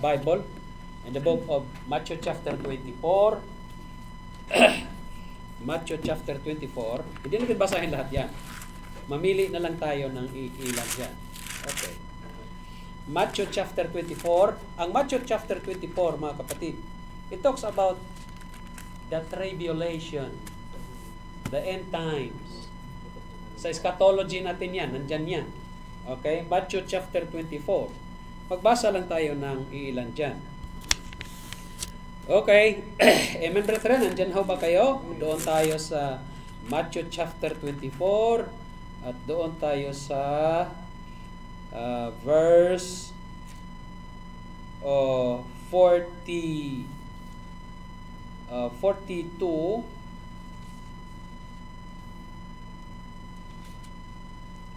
Bible, in the book of Matthew chapter 24. Matthew chapter 24. Hindi natin basahin lahat yan. Mamili na lang tayo ng ilan yan. Okay. Matthew chapter 24. Ang Matthew chapter 24, mga kapatid, it talks about the tribulation, the end times. Sa eschatology natin yan, nandyan yan. Okay? Matthew chapter 24. Magbasa lang tayo ng ilan dyan. Okay. Amen, brethren. Nandyan ho ba kayo? Doon tayo sa Matthew chapter 24 at doon tayo sa verse 42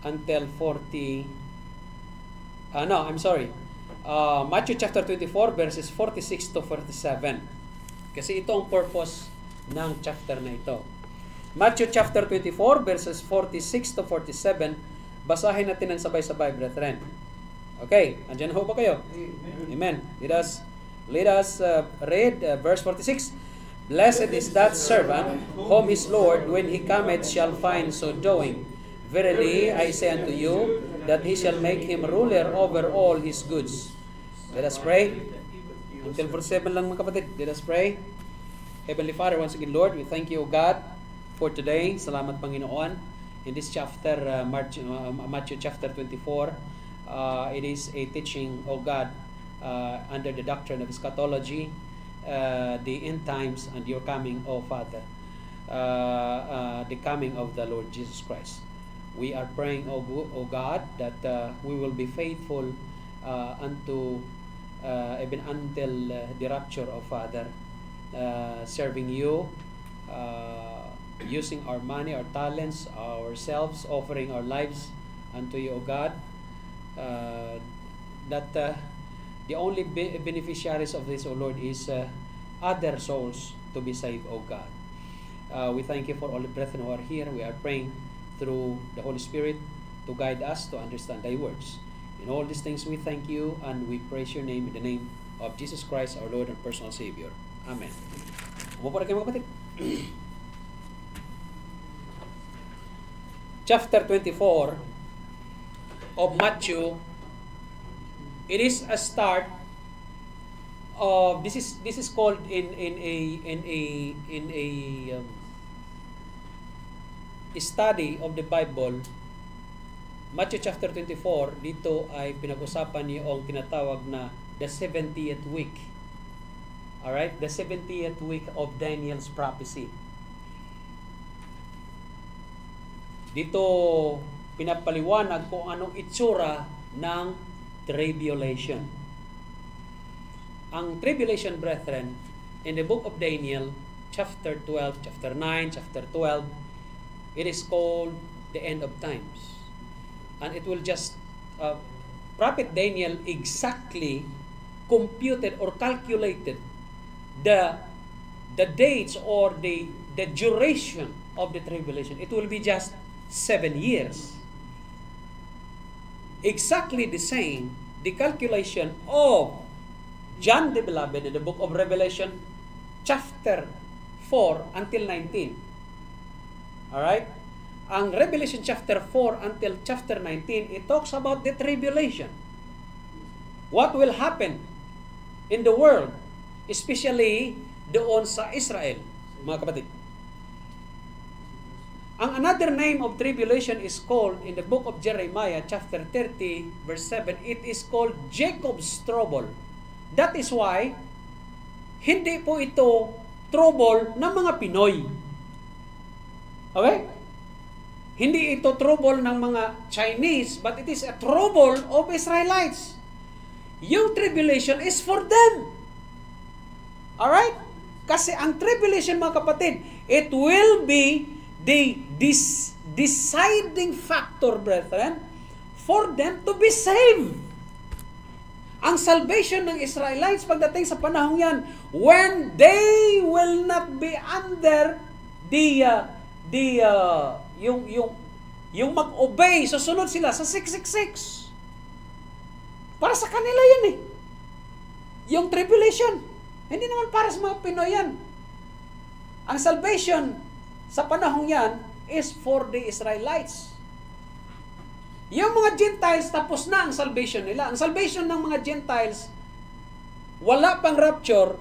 until 40. Matthew chapter 24 verses 46 to 47. Kasi ito ang purpose ng chapter na ito. Matthew chapter 24 verses 46 to 47. Basahin natin ng sabay-sabay, brethren. Okay, andyan ho ba kayo? Amen. Let us read verse 46. Blessed is that servant whom his Lord when he cometh shall find so doing. Verily I say unto you that he shall make him ruler over all his goods. Let us pray. Until verse 7 lang, mga kapatid. Let us pray. Heavenly Father, once again, Lord, we thank you, O God, for today. Salamat, Panginoon. In this chapter, Matthew chapter 24, it is a teaching, O God, under the doctrine of eschatology, the end times and your coming, O Father, the coming of the Lord Jesus Christ. We are praying, O God, that we will be faithful even until the rapture of Father, serving you, using our money, our talents, ourselves, offering our lives unto you, O God, that the only beneficiaries of this, O Lord, is other souls to be saved, O God. We thank you for all the brethren who are here. We are praying through the Holy Spirit to guide us to understand thy words. In all these things we thank you and we praise your name in the name of Jesus Christ, our Lord and personal Savior. Amen. Umupo na kayo, mga kapatid. Chapter 24 of Matthew, it is a start of this is called in a study of the Bible. Matthew chapter 24, dito ay pinag-usapan yung tinatawag na the 70th week. Alright? The 70th week of Daniel's prophecy. Dito pinapaliwanag kung anong itsura ng tribulation. Ang tribulation, brethren, in the book of Daniel, chapter 12, chapter 9, chapter 12, it is called the end of times. And it will just, Prophet Daniel exactly computed or calculated the dates or the duration of the tribulation. It will be just 7 years. Exactly the same, the calculation of John the Beloved in the book of Revelation, chapter 4 until 19. Alright? Ang Revelation chapter 4 until chapter 19, it talks about the tribulation. What will happen in the world, especially doon sa Israel, mga kapatid. Ang another name of tribulation is called in the book of Jeremiah chapter 30 verse 7, it is called Jacob's trouble. That is why hindi po ito trouble ng mga Pinoy. Okay? Hindi ito trouble ng mga Chinese, but it is a trouble of Israelites. Yung tribulation is for them. Alright? Kasi ang tribulation, mga kapatid, it will be the deciding factor, brethren, for them to be saved. Ang salvation ng Israelites pagdating sa panahong yan, when they will not be under yung mag-obey, susunod sila sa 666. Para sa kanila yan eh. yung tribulation. Hindi naman para sa mga Pinoy yan. Ang salvation sa panahong yan is for the Israelites. Yung mga Gentiles, tapos na ang salvation nila. Ang salvation ng mga Gentiles, wala pang rapture,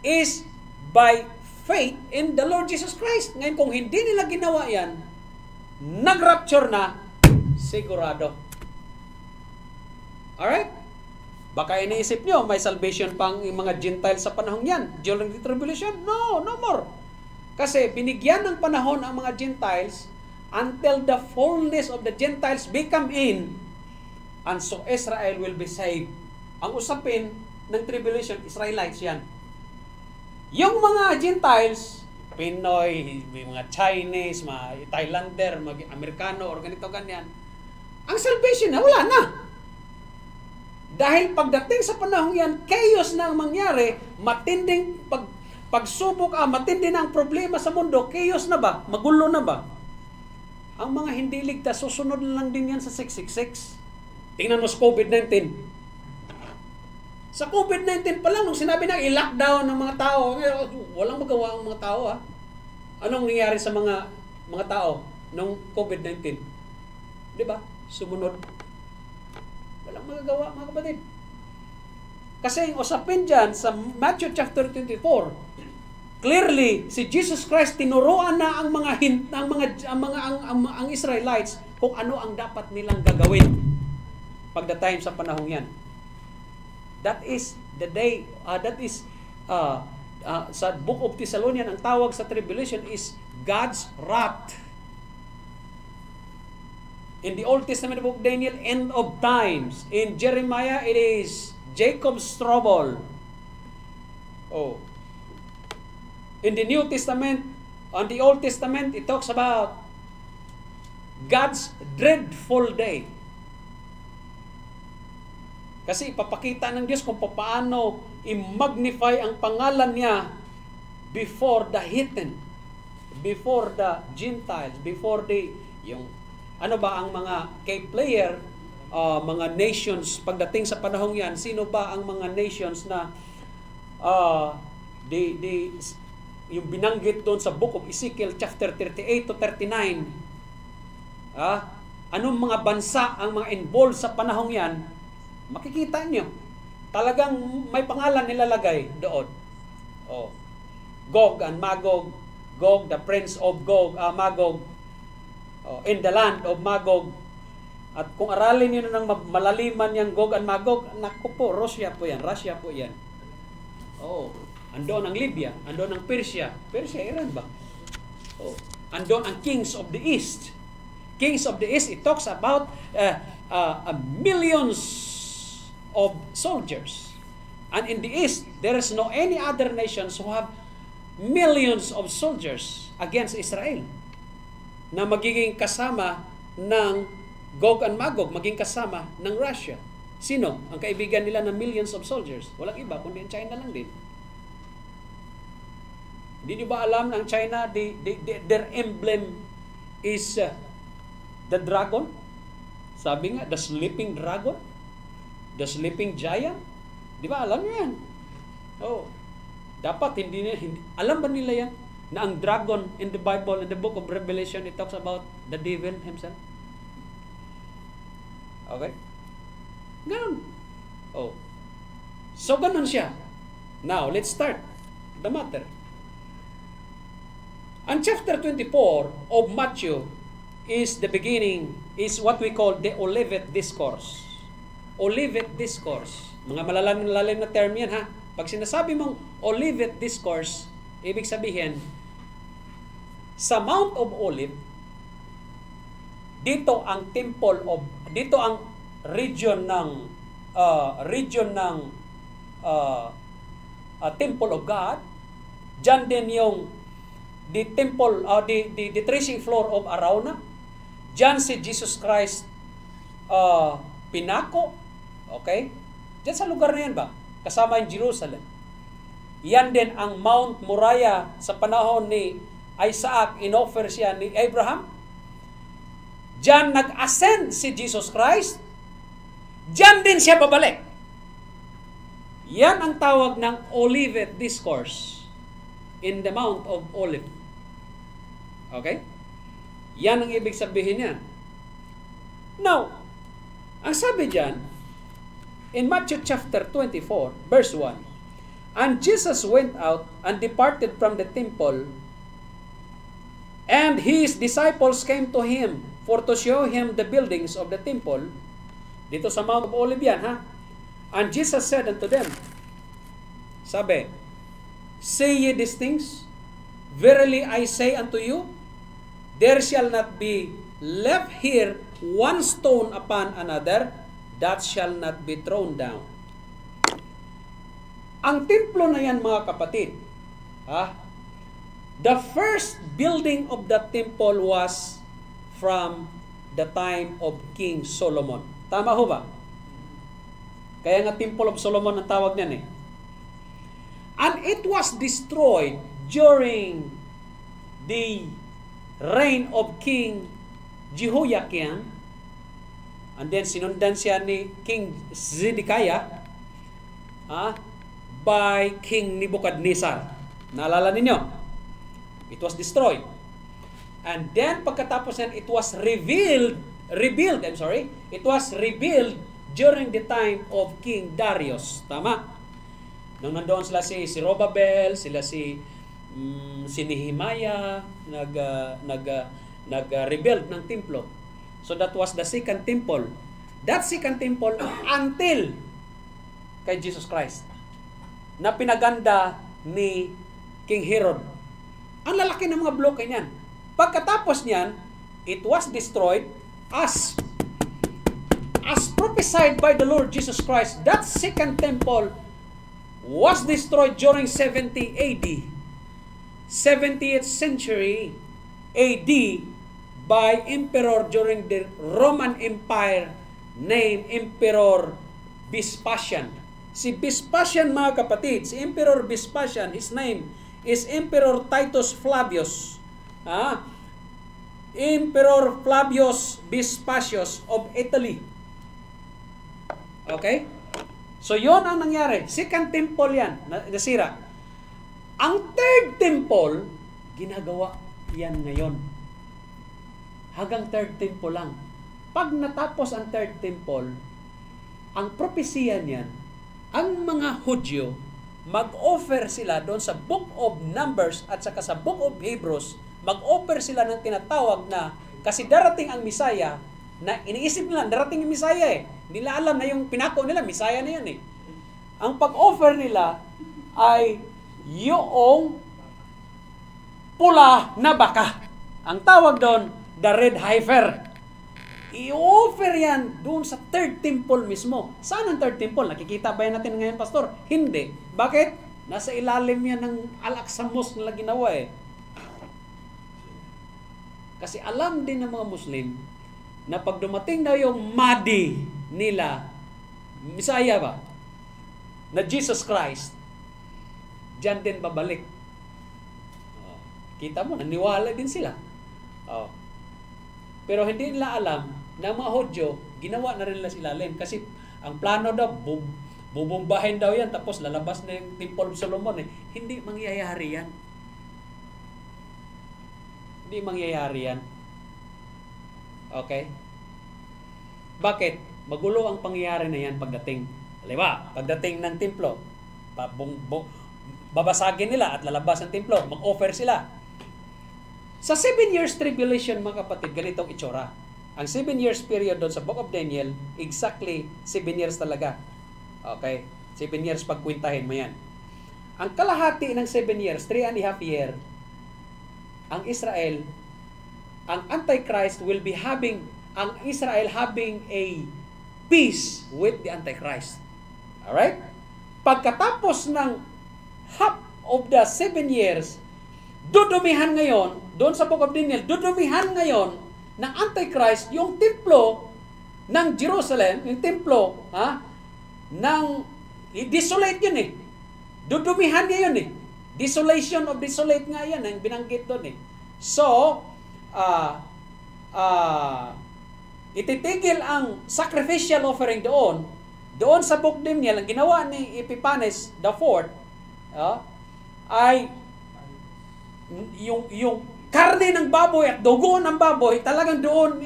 is by faith in the Lord Jesus Christ. Ngayon, kung hindi nila ginawa yan, nag-rapture na, sigurado. Alright? Baka iniisip nyo, may salvation pang mga Gentiles sa panahon yan during the tribulation? No, no more. Kasi binigyan ng panahon ang mga Gentiles until the fullness of the Gentiles become in, and so Israel will be saved. Ang usapin ng tribulation, Israelites yan. Yung mga Gentiles, Pinoy, mga Chinese, mga Thailander, mga Amerikano, or ganito ganyan, ang salvation na wala na. Dahil pagdating sa panahon yan, chaos na ang mangyari, matinding pagsubok, matindi na ang problema sa mundo, chaos na ba? Magulo na ba? Ang mga hindi ligtas, susunod na lang din yan sa 666. Tingnan mo sa COVID-19. Sa COVID-19 pa lang, nung sinabi na i-lockdown ng mga tao, walang magawa ang mga tao. Anong nangyari sa mga tao nung COVID-19? Di ba? Sumunod. Walang magagawa, mga kapatid. Kasi ang usapin dyan sa Matthew chapter 24, clearly si Jesus Christ tinuruan na ang Israelites kung ano ang dapat nilang gagawin pagdating sa panahong yan. That is the day, sa Book of Thessalonians, ang tawag sa tribulation is God's wrath. In the Old Testament book Daniel, end of times. In Jeremiah, it is Jacob's trouble. Oh. In the New Testament, on the Old Testament, it talks about God's dreadful day. Kasi ipapakita ng Diyos kung paano i-magnify ang pangalan niya before the heathen, before the Gentiles, before the, ang mga key player, mga nations, pagdating sa panahong yan, sino ba ang mga nations na yung binanggit doon sa Book of Ezekiel chapter 38 to 39, anong mga bansa ang mga involved sa panahong yan, makikita nyo. Talagang may pangalan nilalagay doon. Gog and Magog, Gog, the prince of Magog, in the land of Magog. At kung aralin nyo ng malaliman yung Gog and Magog, naku po, Russia po yan. Andon ang Libya, andon ang Persia, Iran ba? Andon ang kings of the east. Kings of the east, it talks about millions of soldiers. And in the east, there is no any other nations who have millions of soldiers against Israel na magiging kasama ng Gog and Magog, maging kasama ng Russia. Sino ang kaibigan nila ng millions of soldiers? Walang iba, kundi ang China lang din. Hindi nyo ba alam ng China, their emblem is the dragon? Sabi nga, the sleeping dragon, the sleeping giant. Di ba alam nyo yan? Dapat hindi alam ba nila yan? Na ang dragon in the Bible, in the book of Revelation, it talks about the devil himself. Okay? Ganun. So ganun siya. Now, let's start the matter. Ang chapter 24 of Matthew is the beginning, is what we call the Olivet Discourse. Olivet Discourse. Mga malalim na term yan, ha? Pag sinasabi mong Olivet Discourse, ibig sabihin, sa Mount of Olive, dito ang region ng Temple of God. Diyan din yung the temple, the threshing floor of Arauna. Diyan si Jesus Christ pinako. Okay? Diyan sa lugar na yan ba? Kasama yung Jerusalem. Yan din ang Mount Moriah sa panahon ni Isaac, inoffer siya ni Abraham. Diyan nag-ascend si Jesus Christ. Diyan din siya babalik. Yan ang tawag ng Olivet Discourse in the Mount of Olive. Okay? Yan ang ibig sabihin niyan. Now, ang sabi diyan, in Matthew chapter 24, verse 1, and Jesus went out and departed from the temple, and his disciples came to him for to show him the buildings of the temple. Dito sa Mount of Olive yan, ha? And Jesus said unto them, sabi, say ye these things? Verily I say unto you, there shall not be left here one stone upon another that shall not be thrown down. Ang templo na yan, mga kapatid, the first building of the temple was from the time of King Solomon. Tama ho ba? Kaya nga Temple of Solomon ang tawag niyan eh. And it was destroyed during the reign of King Jehoiakim. And then sinundan siya ni King Zedekiah by King Nebuchadnezzar. Naalala ninyo? It was destroyed. And then pagkatapos yan, it was rebuilt during the time of King Darius. Tama? Nung nandoon sila si Robabel, sila si Nehemiah, nag-rebuild ng templo. So that was the second temple. That second temple until kay Jesus Christ, na pinaganda ni King Herod. Ang lalaki ng mga bloke niyan. Pagkatapos niyan, it was destroyed as prophesied by the Lord Jesus Christ. That second temple was destroyed during 70 AD. 70th century AD by emperor during the Roman Empire named Emperor Vespasian. Si Vespasian, mga kapatid, si Emperor Vespasian, his name is Emperor Titus Flavius. Emperor Flavius Vespasius of Italy. Okay? So, yon ang nangyari. Second temple yan, nasira. Ang third temple, ginagawa yan ngayon. Hanggang third temple lang. Pag natapos ang third temple, ang propesya niyan, ang mga Hudyo, mag-offer sila doon sa Book of Numbers at saka sa Book of Hebrews, mag-offer sila ng tinatawag na, kasi darating ang Misaya, na iniisip nila, darating yung Misaya eh. Hindi nila alam na yung pinako nila, Misaya na yan eh. Ang pag-offer nila ay yung pula na baka. Ang tawag doon, the red heifer. I-offer yan doon sa third temple mismo. Saan ang third temple? Nakikita ba yan natin ngayon, Pastor? Hindi. Bakit? Nasa ilalim yan ng Al-Aqsa Mosque nila ginawa eh. Kasi alam din ng mga Muslim na pag dumating daw yung Mahdi nila, Misaya ba? Na Jesus Christ, diyan din babalik. Kita mo, naniwala din sila. Pero hindi nila alam na mga Hudyo, ginawa na rin nila sila ilalim. Kasi ang plano daw, bubumbahin daw yan, tapos lalabas na yung Temple of Solomon. Hindi mangyayari yan. Hindi mangyayari yan. Okay? Bakit? Magulo ang pangyayari na yan pagdating. Diba? Pagdating ng templo, babasagin nila at lalabas ang templo. Mag-offer sila. Sa 7 years tribulation, mga kapatid, ganitong itsura. Ang 7 years period doon sa Book of Daniel, exactly 7 years talaga. Okay? 7 years pagkwintahin mo yan. Ang kalahati ng 7 years, 3.5 year, ang Israel, ang Antichrist will be having, ang Israel having a peace with the Antichrist. Alright? Pagkatapos ng half of the 7 years, dudumihan ngayon, doon sa Book of Daniel, dudumihan ngayon ng Antichrist yung templo ng Jerusalem, yung templo, desolate yun eh. Dudumihan niya yun eh. Desolation of desolate nga yan, ang binanggit doon eh. So, ititigil ang sacrificial offering doon Doon sa book Daniel, ang ginawa ni Epiphanes IV ay yung karne ng baboy at dugo ng baboy, talagang doon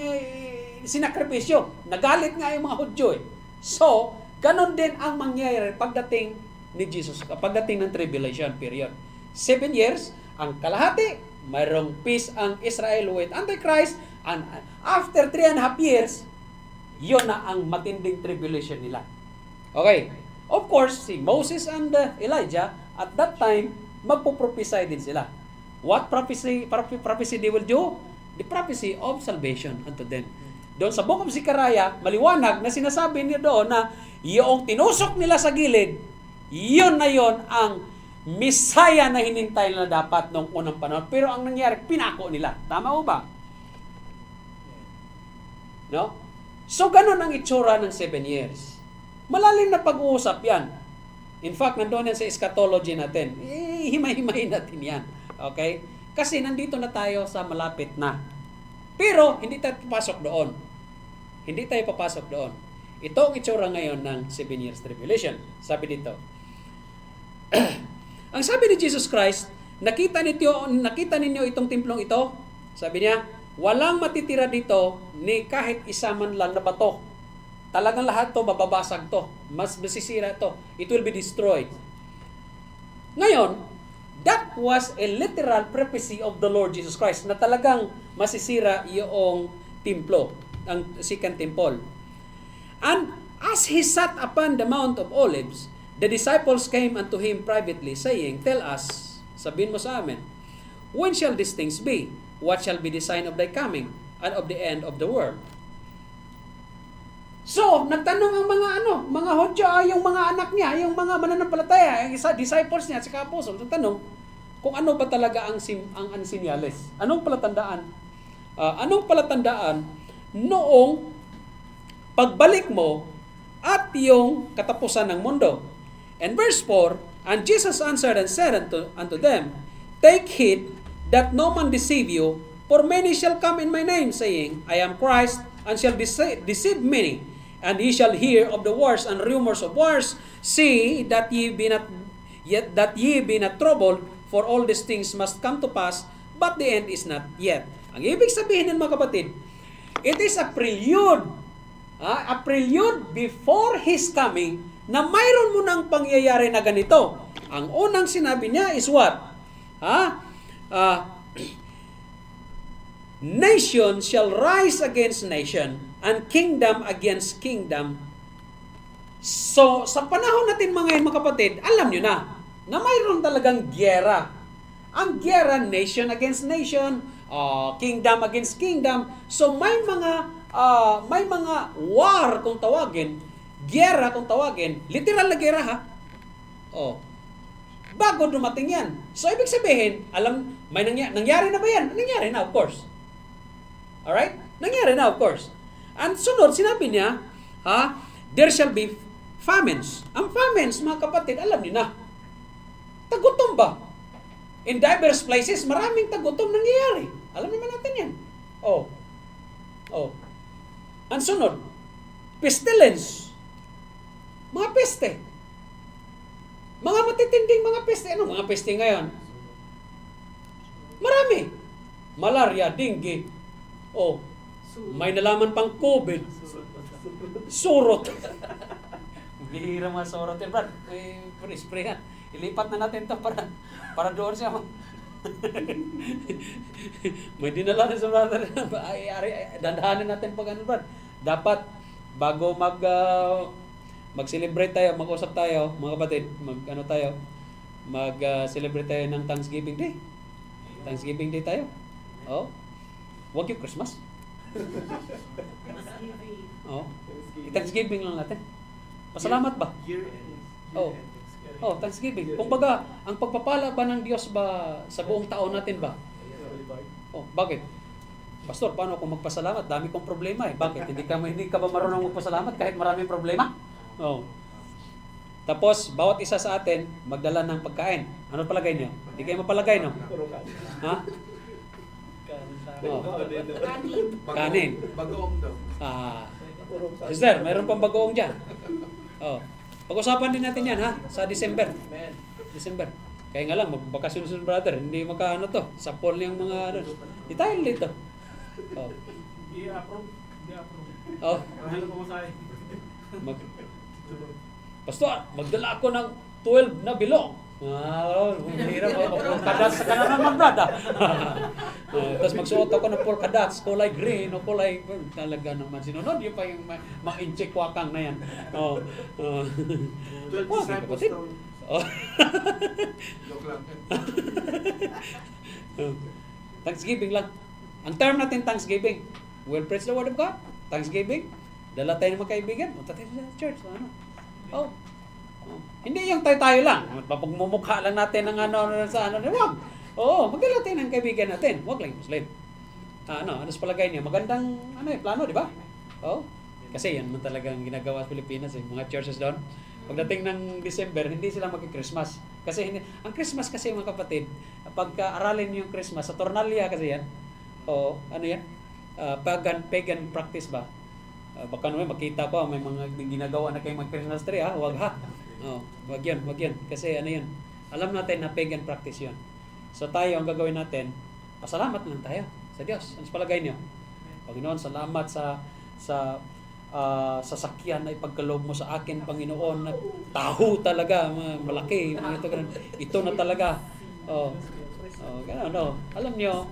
sinakripisyo. Nagalit nga yung mga Hudyo eh. So, ganon din ang mangyayari pagdating ni Jesus, pagdating ng tribulation period. 7 years, ang kalahati, mayroong peace ang Israel with Antichrist, and after 3.5 years, yun na ang matinding tribulation nila. Okay. Of course, si Moses and Elijah, at that time, magpo-prophesy din sila. What prophecy they will do? The prophecy of salvation unto them. Doon sa Book of Zechariah, maliwanag na sinasabi niya doon na yung tinusok nila sa gilid, yun na yun ang Messiah na hinintay nila dapat noong unang panahon. Pero ang nangyari, pinako nila. Tama o ba? No? So, ganun ang itsura ng 7 years. Malalim na pag-uusap yan. In fact, nandoon yan sa eschatology natin. Himay-himayin natin yan. Okay? Kasi nandito na tayo sa malapit na. Pero, hindi tayo papasok doon. Hindi tayo papasok doon. Ito ang itsura ngayon ng 7 years tribulation. Sabi dito. Ang sabi ni Jesus Christ, nakita ninyo itong templong ito? Sabi niya, walang matitira dito ni kahit isa man lang na bato. Talagang lahat to, mababasag to. Mas masisira to. It will be destroyed. Ngayon, that was a literal prophecy of the Lord Jesus Christ na talagang masisira yung templo, ang second temple. And as he sat upon the Mount of Olives, the disciples came unto him privately, saying, Tell us, sabihin mo sa amin, when shall these things be? What shall be the sign of thy coming and of the end of the world? So, nagtanong ang mga Hudyo, yung mga anak niya, yung mga mananampalataya, yung disciples niya, sa apostles, nagtanong kung ano ba talaga ang senyales. Anong palatandaan? Anong palatandaan noong pagbalik mo at yung katapusan ng mundo? And verse 4, And Jesus answered and said unto them, Take heed that no man deceive you, for many shall come in my name, saying, I am Christ, and shall deceive many. And ye shall hear of the wars and rumors of wars. See that ye be not troubled, for all these things must come to pass, but the end is not yet. Ang ibig sabihin ng mga kapatid, it is a prelude before His coming, na mayroon mo ng pangyayari na ganito. Ang unang sinabi niya is what? Nation shall rise against nation, and kingdom against kingdom. So, sa panahon natin mga kapatid, alam nyo na mayroon talagang gyera. Ang gyera, nation against nation, kingdom against kingdom. So, may mga war kung tawagin, gyera kung tawagin, literal na gyera ha. Bago dumating yan. So, ibig sabihin, may nangyari na ba yan? Nangyari na, of course. Alright? Nangyari na, of course. And sunod, sinabi niya, there shall be famines. Ang famines, mga kapatid, alam niyo na. Tagutom ba? In diverse places, maraming tagutom nangyayari. Alam naman natin yan. Ang sunod, pestilence. Mga peste. Mga matitinding mga peste. Ano mga peste ngayon? Marami. Malaria, dengue. May nalaman pang COVID. Surot. Bihira mga surot yan, Brad. Spray yan. Ilipat na natin ito para doon siya. May dinala na sa brother. Dandahanin natin pag ano, Brad. Dapat, bago mag-celebrate tayo, mag-usap tayo, mga kapatid, mag-celebrate tayo ng Thanksgiving Day. Thanksgiving Day tayo. Huwag yung Christmas. Thanksgiving lang natin. Pasalamat ba? Thanksgiving. Kung baga, ang pagpapala ba ng Diyos ba sa buong taon natin ba? Bakit? Pastor, paano kung magpasalamat? Dami kong problema eh. Bakit? Hindi ka ba marunong magpasalamat kahit maraming problema? Tapos, bawat isa sa atin, magdala ng pagkain. Ano palagay niyo? Hindi kayo mapalagay, no? Ha? Kanin. Bagoong daw. Sister, mayroon pang bagoong dyan. Oh. Pag-usapan din natin yan, ha? Sa December. December. Kaya nga lang, magbakasyon sa brother. Hindi makaano to. Sa poll yung mga ano. Di tayo dito. Oh. I-approve. Oh. Mahal ko masaya. Pastor, magdala ako ng 12 na bilong. Hirap ako. Kadas ka na naman, brada. Tapos magsuot ako ng polka dots, kulay green o kulay, talaga naman sinunod. Yung pa yung ma-incheck wakang na yan. 12 disciples daw. Joke lang. Thanksgiving lang. Ang term natin Thanksgiving. We'll preach the word of God. Thanksgiving. Dala tayo ng mga kaibigan. Punta tayo sa church. Ano? Oh. Hindi yung tayo lang. Papagmumukha lang natin ng ano sa ano. Wag. Oo, magdala tayo ng kaibigan natin. Wag lang Muslim. Ano sa palagay niyo? Magandang plano, di ba? Oh. Kasi yan man talagang ginagawa sa Pilipinas mga churches doon. Pagdating ng December, hindi sila magki-Christmas. Kasi ang Christmas kasi mga kapatid, pagka aralin niyo yung Christmas, sa Tornalia kasi yan. O ano yan? Pagan practice ba? Baka naman makita pa may mga ginagawa na kayong mag-Christmas tree, ha? Wag ha. Wag yan. Kasi ano yun? Alam natin na pagan practice yun. So tayo, ang gagawin natin, pasalamat lang tayo sa Diyos. Ano sa palagay niyo? Panginoon, salamat sa sasakyan na ipagkaloob mo sa akin, Panginoon, na taho talaga, malaki, ito na talaga. Ganun. Alam niyo,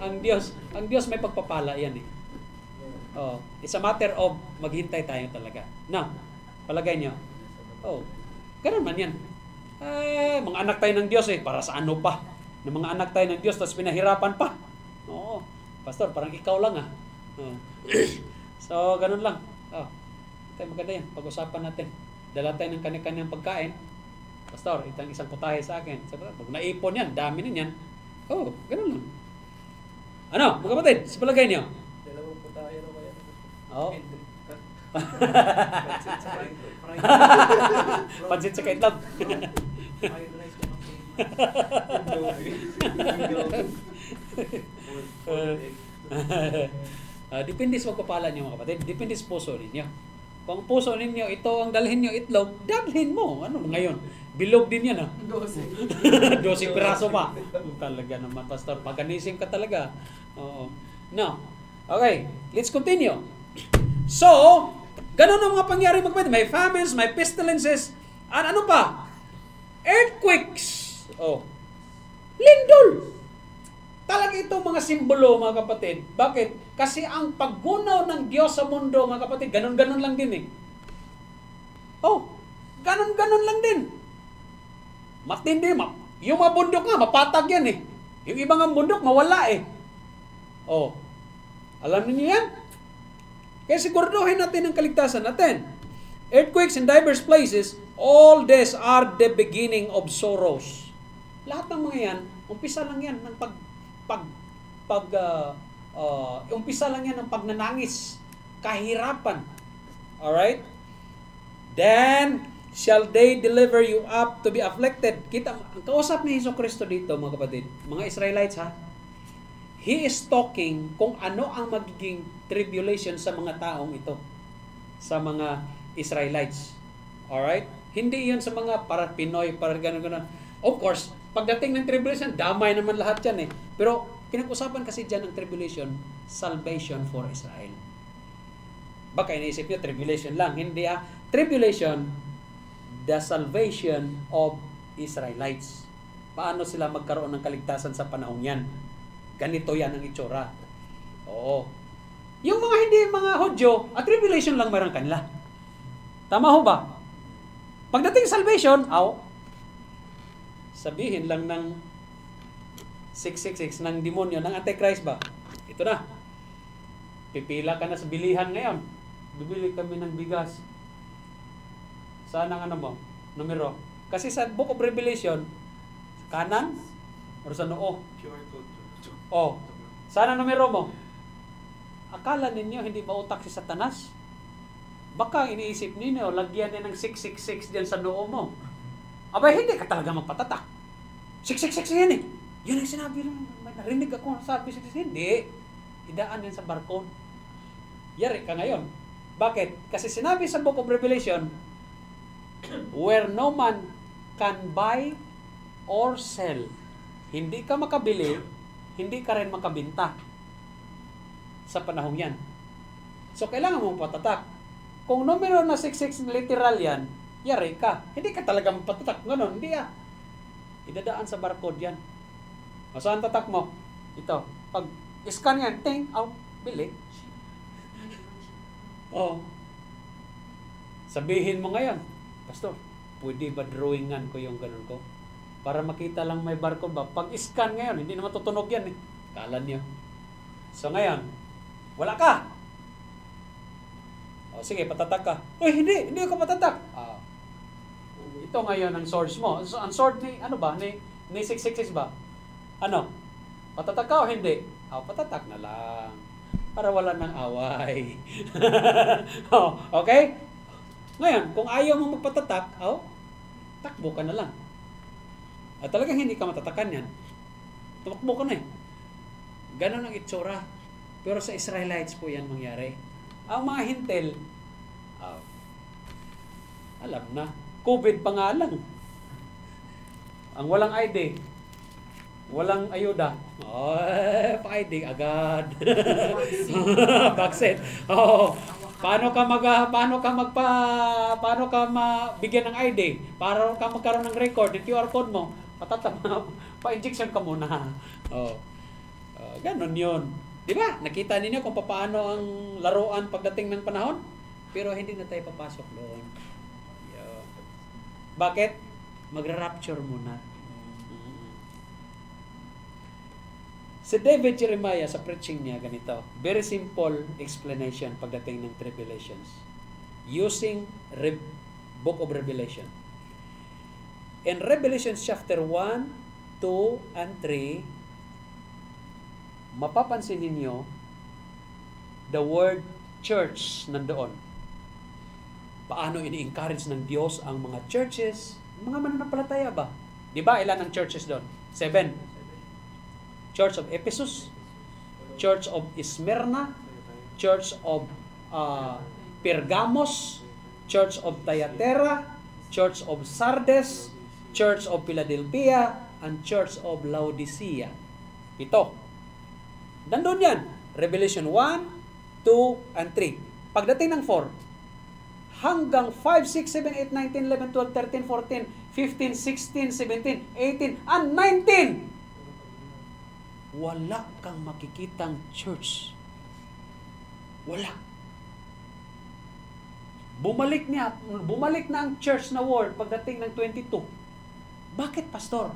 ang Diyos may pagpapala yan eh. It's a matter of maghintay tayo talaga. Now, palagay niyo. Ganun man yan. Mga anak tayo ng Diyos para sa ano pa? Ng mga anak tayo ng Diyos, tapos pinahirapan pa. Oo. Pastor, parang ikaw lang So, ganun lang. Tayo maganda yan. Pag-usapan natin. Dala tayo ng kanya-kanyang pagkain. Pastor, itang isang putahe sa akin. Pag naipon yan, dami na yan. Ganun lang. Ano, mga kapatid, sa palagay niyo? Dalawang putahe na kaya. Pansit sa kaitlog. Depende sa pagpapala niyo mga kapatid. Depende sa puso ninyo. Kung puso ninyo, ito ang dalhin niyo itlog, dalhin mo. Ano ngayon? Bilog din yan 12 piraso pa. Talaga naman, Pastor. Paganism ka talaga. No. Okay, let's continue. So, ganun ang mga pangyari mga kapatid. May famines, may pestilences, at ano pa? Earthquakes. Lindol. Talaga itong mga simbolo, mga kapatid. Bakit? Kasi ang paggunaw ng Diyos sa mundo, mga kapatid, ganun-ganun lang din ganun-ganun lang din. Matindi. Yung mga bundok nga, mapatag yan Yung ibang ang bundok, mawala Alam niyo yan? Kaya siguraduhin natin ang kaligtasan natin. Earthquakes in diverse places, all these are the beginning of sorrows. Lahat ng mga yan, umpisa lang yan ng umpisa lang yan ng pagnanangis, kahirapan. Alright? Then shall they deliver you up to be afflicted. Kita, ang kausap ni Jesucristo dito, mga kapatid, mga Israelites He is talking kung ano ang magiging tribulation sa mga taong ito. Sa mga Israelites. Alright? Hindi yun sa mga para Pinoy, para gano'n. Of course, pagdating ng tribulation, damay naman lahat yan Pero, pinag-usapan kasi dyan ang tribulation, salvation for Israel. Baka iniisip nyo, tribulation lang. Hindi Tribulation, the salvation of Israelites. Paano sila magkaroon ng kaligtasan sa panahon yan? Ganito yan ang itsura. Yung mga hindi mga Hudyo, tribulation lang meron kanila. Tama ho ba? Pagdating salvation, sabihin lang ng 666 ng demonyo, ng Antichrist ba? Ito na. Pipila ka na sa bilihan ngayon. Bibili kami ng bigas. Saan ang numero? Kasi sa Book of Revelation, kanan o sa noo? Saan ang numero mo? Akala ninyo hindi ba utak si Satanas? Baka iniisip ninyo, lagyan niya ng 666 diyan sa noo mo. Hindi ka talaga magpatatak. 666 yan Yun ang sinabi lang. Narinig ako sabi 666. Hindi. Idaan yan sa barkon. Yari ka ngayon. Bakit? Kasi sinabi sa Book of Revelation, where no man can buy or sell. Hindi ka makabili, hindi ka rin makabinta sa panahong yan. So, kailangan mong patatak. Kung numero na 66 literal yan, yari ka. Hindi ka talaga mapatatak. Ganon, hindi idadaan sa barcode yan. O, saan tatak mo? Ito. Pag scan yan, ting, out, bili. Oh. Sabihin mo ngayon, Pastor, pwede ba drawingan ko yung ganun ko? Para makita lang may barcode ba? Pag scan ngayon, hindi naman tutunog yan eh. Kala niyo. So ngayon, wala ka. O sige, patatak ka. Uy, hindi ako patatak. Ito ngayon ang source mo. So, ang source ni, ano ba? Ni 666 ba? Ano? Patatak ka o hindi? Patatak na lang. Para wala nang away. Okay? Ngayon, kung ayaw mo magpatatak, takbo ka na lang. At talagang hindi ka matatakan yan. Tumakbo ka na eh. Ganon ang itsura. Pero sa Israelites po yan mangyari. Ang mga hintel, alam na. COVID pa nga lang. Ang walang ID, walang ayuda. Pa-ID agad. Vaccine. Paano ka mabigyan ng ID? Para ka magkaroon ng record, yung QR code mo, pa-injection ka muna. Ganon yun. Di ba? Nakita ninyo kung paano ang laruan pagdating ng panahon? Pero hindi na tayo papasok doon. Bakit? Magra-rapture muna. Si David Jeremiah sa preaching niya ganito. Very simple explanation pagdating ng tribulations. Using Book of Revelation. In Revelation chapter 1, 2, and 3, mapapansin ninyo the word church nandoon. Paano ini-encourage ng Diyos ang mga churches, mga mananampalataya ba? Di ba ilan ang churches doon? 7. Church of Ephesus, Church of Smyrna, Church of Pergamos, Church of Thyatira, Church of Sardes, Church of Philadelphia, and Church of Laodicea. 7. Nandun yan. Revelation 1, 2, and 3. Pagdating ng 4, hanggang 5, 6, 7, 8, 9, 10, 11, 12, 13, 14, 15, 16, 17, 18, and 19. Wala kang makikitang church. Wala. Bumalik na ang church na word pagdating ng 22. Bakit, Pastor?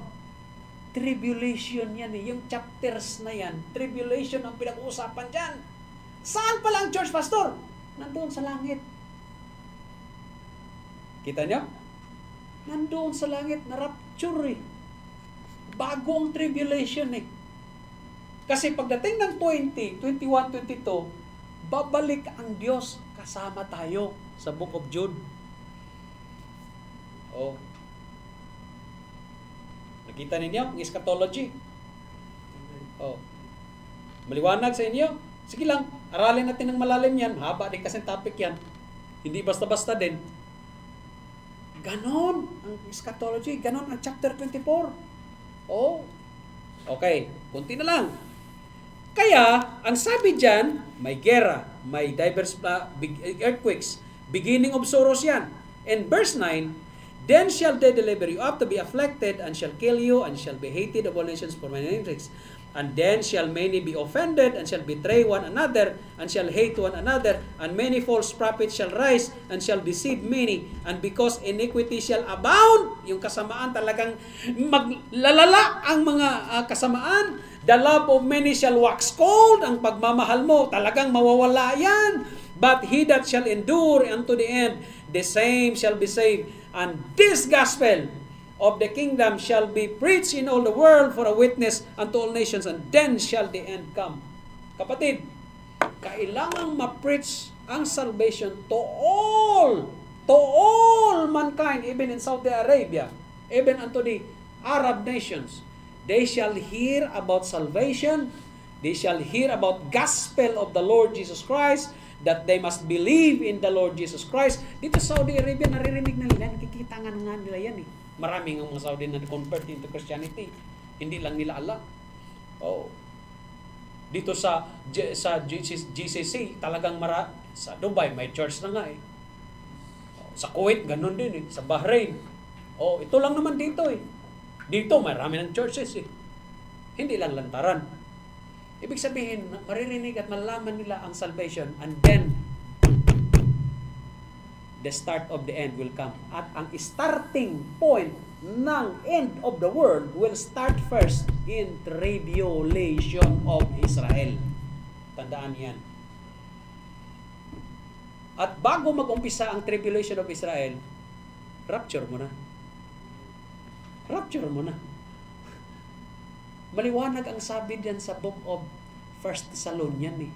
Tribulation yan eh. Yung chapters na yan, tribulation ang pinag-uusapan dyan. Saan pala ang church, Pastor? Nandoon sa langit. Kita niyo? Nandoon sa langit na rapture eh. Bago ang tribulation eh. Kasi pagdating ng 20, 21, 22, babalik ang Diyos kasama tayo sa Book of Jude. Nakita ninyo ang eschatology. Maliwanag sa inyo. Sige lang, aralin natin ng malalim yan. Haba din kasi topic yan. Hindi basta-basta din. Ganon ang eschatology. Ganon ang chapter 24. Okay, kunti na lang. Kaya, ang sabi dyan, may gera, may diverse earthquakes, beginning of sorrows yan. In verse 9, then shall they deliver you up to be afflicted, and shall kill you, and shall be hated of all nations for my name's sake. And then shall many be offended, and shall betray one another, and shall hate one another, and many false prophets shall rise, and shall deceive many. And because iniquity shall abound, yung kasamaan talagang maglalala ang mga kasamaan, the love of many shall wax cold, ang pagmamahal mo talagang mawawala yan. But he that shall endure unto the end, the same shall be saved. And this gospel of the kingdom shall be preached in all the world for a witness unto all nations, and then shall the end come. Kapatid, kailangang ma-preach ang salvation to all mankind, even in Saudi Arabia, even unto the Arab nations. They shall hear about salvation. They shall hear about gospel of the Lord Jesus Christ. that they must believe in the Lord Jesus Christ. Dito sa Saudi Arabia, naririnig na nila, nakikita nga nila yan eh. Maraming ang mga Saudi na convert into Christianity. Hindi lang nila alam. Oh. Dito sa GCC, talagang sa Dubai, may church na nga eh. Sa Kuwait, ganun din eh. Sa Bahrain. Oh, ito lang naman dito eh. Dito, marami ng churches eh. Hindi lang lantaran. Ibig sabihin, maririnig at malalaman nila ang salvation, and then the start of the end will come. At ang starting point ng end of the world will start first in tribulation of Israel. Tandaan yan. At bago mag-umpisa ang tribulation of Israel, rapture mo na. Rapture mo na. Maliwanag ang sabi diyan sa book of 1 Thessalonians eh.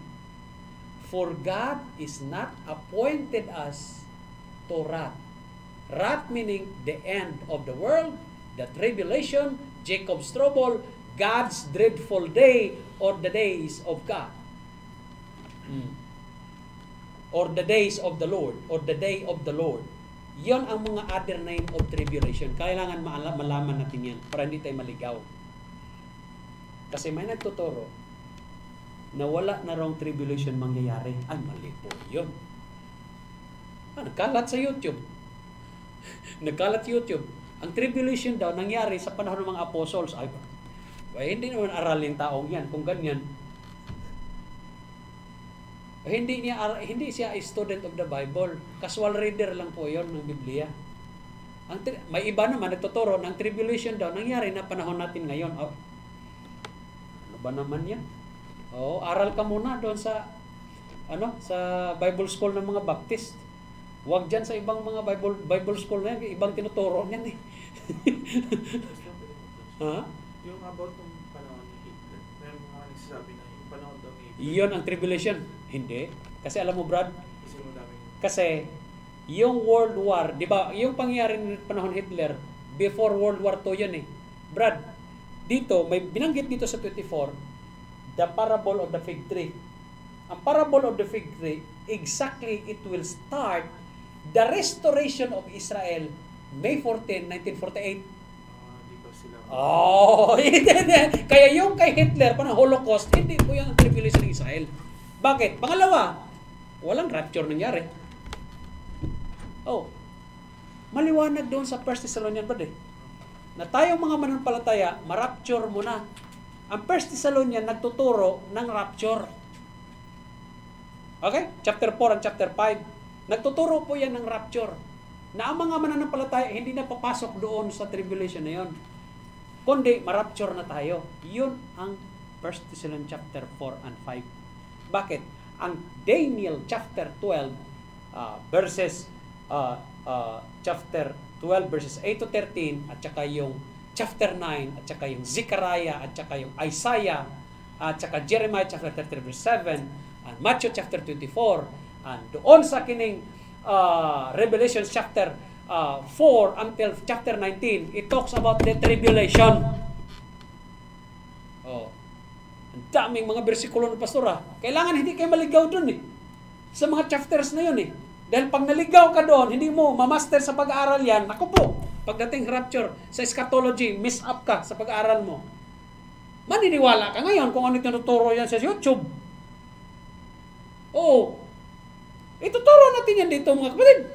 For God is not appointed us to wrath. Wrath meaning the end of the world, the tribulation, Jacob's trouble, God's dreadful day, or the days of God. Or the days of the Lord, or the day of the Lord. Yon ang mga other name of tribulation. Kailangan malaman natin yan para hindi tayo maligaw. Kasi may nagtuturo na wala na wrong tribulation mangyayari. Ay, mali po yun. Nagkalat sa YouTube. Nagkalat sa YouTube. Ang tribulation daw nangyari sa panahon ng mga apostles. Ay, hindi naman aral yung taong yan. Kung ganyan, hindi siya a student of the Bible. Casual reader lang po yon ng Biblia. May iba naman nagtuturo ng tribulation daw nangyari na panahon natin ngayon. Oh, ano ba naman yan? Oh, aral ka muna doon sa sa Bible school ng mga Baptist. Huwag dyan sa ibang mga Bible school na yan, ibang tinuturo niyan eh. Ha? Yung about yung panahon ni Hitler, meron mga nagsasabi na yung panahon daw ni Hitler. Iyon ang tribulation. Hindi. Kasi alam mo, Brad, Kasi yung World War, di ba, yung pangyayari ng panahon Hitler, before World War II yun eh. Brad, dito, may binanggit dito sa 24, the parable of the fig tree. Ang parable of the fig tree, exactly it will start the restoration of Israel, May 14, 1948. di ba sila? Oh, kaya yung kay Hitler, panang Holocaust, hindi po yung tribulation ng Israel. Bakit? Pangalawa, walang rapture nangyari. Oh, maliwanag doon sa 1 Thessalonians ba na tayong mga mananampalataya, ma-rapture muna. Ang 1 Thessalonians nagtuturo ng rapture. Okay? Chapter 4 and chapter 5. Nagtuturo po yan ng rapture. Na ang mga mananampalataya, hindi na papasok doon sa tribulation na yon. Kundi, ma-rapture na tayo. Yun ang 1 Thessalonians chapter 4 and 5. Bakit? Ang Daniel chapter 12 verses chapter 12 verses 8 to 13 at saka yung chapter 9 at saka yung Zechariah at saka yung Isaiah at saka Jeremiah chapter 33 verse 7 and Matthew chapter 24 and doon sa kining Revelation chapter 4 until chapter 19 it talks about the tribulation. Oh. Ang daming mga bersikulo ng pastora. Kailangan hindi kayo maligaw dun eh. Sa mga chapters na yun eh. Dahil pag naligaw ka doon, hindi mo mamaster sa pag-aaral yan, naku po, pagdating rapture, sa eschatology, miss up ka sa pag-aaral mo. Maniniwala ka ngayon kung ano tinuturo yan sa YouTube. Oo. Ituturo natin yan dito mga kapatid.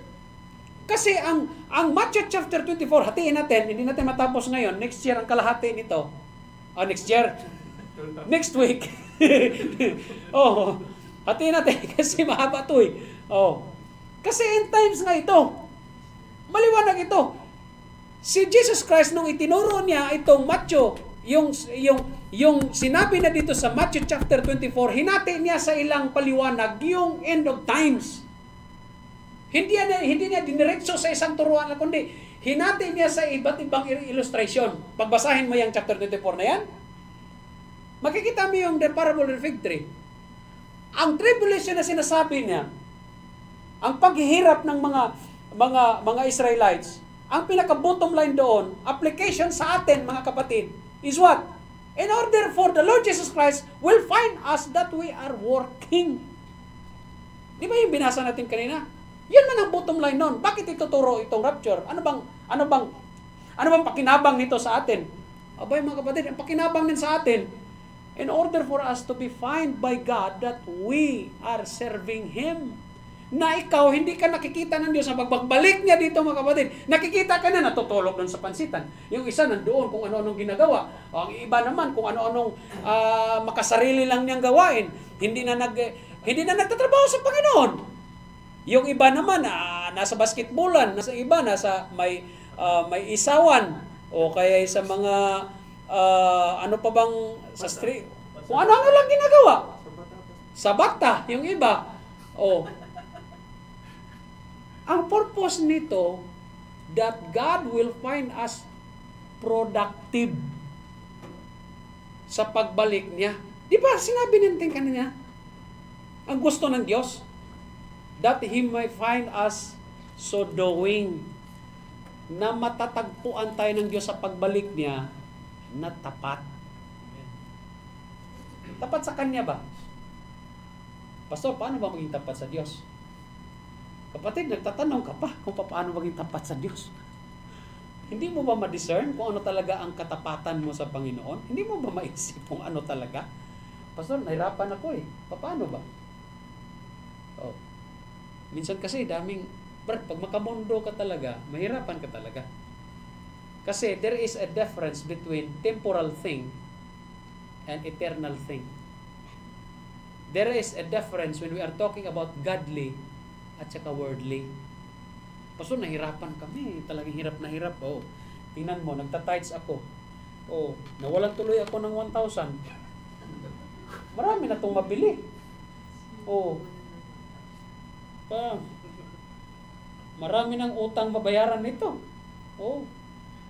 Kasi ang Matthew chapter 24, hatiin natin, hindi natin matapos ngayon, next year ang kalahati nito. Next year. Next week. Oh, hatiin natin kasi mahaba ito eh. Oh. Kasi end times nga ito. Maliwanag ito. Si Jesus Christ nung itinuro niya itong Matthew, yung sinabi na dito sa Matthew chapter 24, hinati niya sa ilang paliwanag yung end of times. Hindi niya diniretso sa isang turuan lang, kundi hinati niya sa iba't ibang illustration. Pagbasahin mo yung chapter 24 na yan, makikita mo yung the parable of the fig tree. Ang tribulation na sinasabi niya, ang paghihirap ng mga Israelites, ang pinaka-bottom line doon, application sa atin mga kapatid, is what? In order for the Lord Jesus Christ will find us that we are working. Di ba yung binasa natin kanina? Yan man ang bottom line nun. Bakit ituturo itong rapture? Ano bang pakinabang nito sa atin? Abay mga kapatid, ang pakinabang din sa atin, in order for us to be found by God that we are serving Him. Na ikaw, hindi ka nakikita ng Diyos sa pagbalik niya dito mga kapatid. Nakikita ka na natutulog doon sa pansitan. Yung isa nandoon kung ano-anong ginagawa. Ang iba naman kung ano-anong makasarili lang niyang gawain. Hindi na nagtatrabaho sa Panginoon. Yung iba naman nasa basketballan, nasa iba nasa may isawan o kaya sa mga ano pa bang sa street. Kung ano-ano lang ginagawa. Sa bata, yung iba. Ang purpose nito, that God will find us productive sa pagbalik niya. Di ba, sinabi natin kanina, ang gusto ng Diyos, that He may find us so doing, na matatagpuan tayo ng Diyos sa pagbalik niya, na tapat. Tapat sa Kanya ba? Pastor, paano ba maging tapat sa Diyos? Kapatid, nagtatanong ka pa kung paano maging tapat sa Diyos. Hindi mo ba ma-discern kung ano talaga ang katapatan mo sa Panginoon? Hindi mo ba maisip kung ano talaga? Pastor, nahirapan ako Paano ba? Minsan kasi pag makamundo ka talaga, mahirapan ka talaga. Kasi there is a difference between temporal thing and eternal thing. There is a difference when we are talking about godly at saka worldly. Pastor, nahirapan kami. Talagang hirap na hirap. Tingnan mo, nagtatides ako. Nawalan tuloy ako ng 1,000. Marami na itong mabili. Marami ng utang mabayaran nito.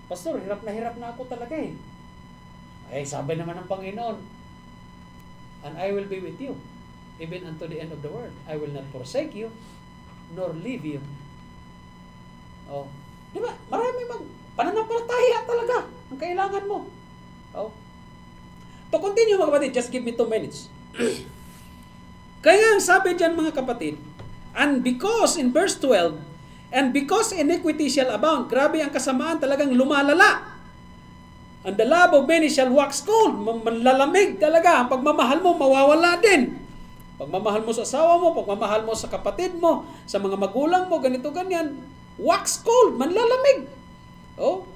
Pastor, hirap na ako talaga sabi naman ng Panginoon, and I will be with you even unto the end of the world. I will not forsake you nor leave you. Di ba? Marami pananampalataya talaga ang kailangan mo. To continue mga kapatid, just give me 2 minutes. Kaya ang sabi dyan mga kapatid, and because in verse 12, and because iniquity shall abound, grabe ang kasamaan talagang lumalala. And the love of many shall wax cold, manlalamig talaga. Ang pagmamahal mo mawawala din. Pagmamahal mo sa asawa mo, pagmamahal mo sa kapatid mo, sa mga magulang mo, ganito, ganyan, wax cold, manlalamig.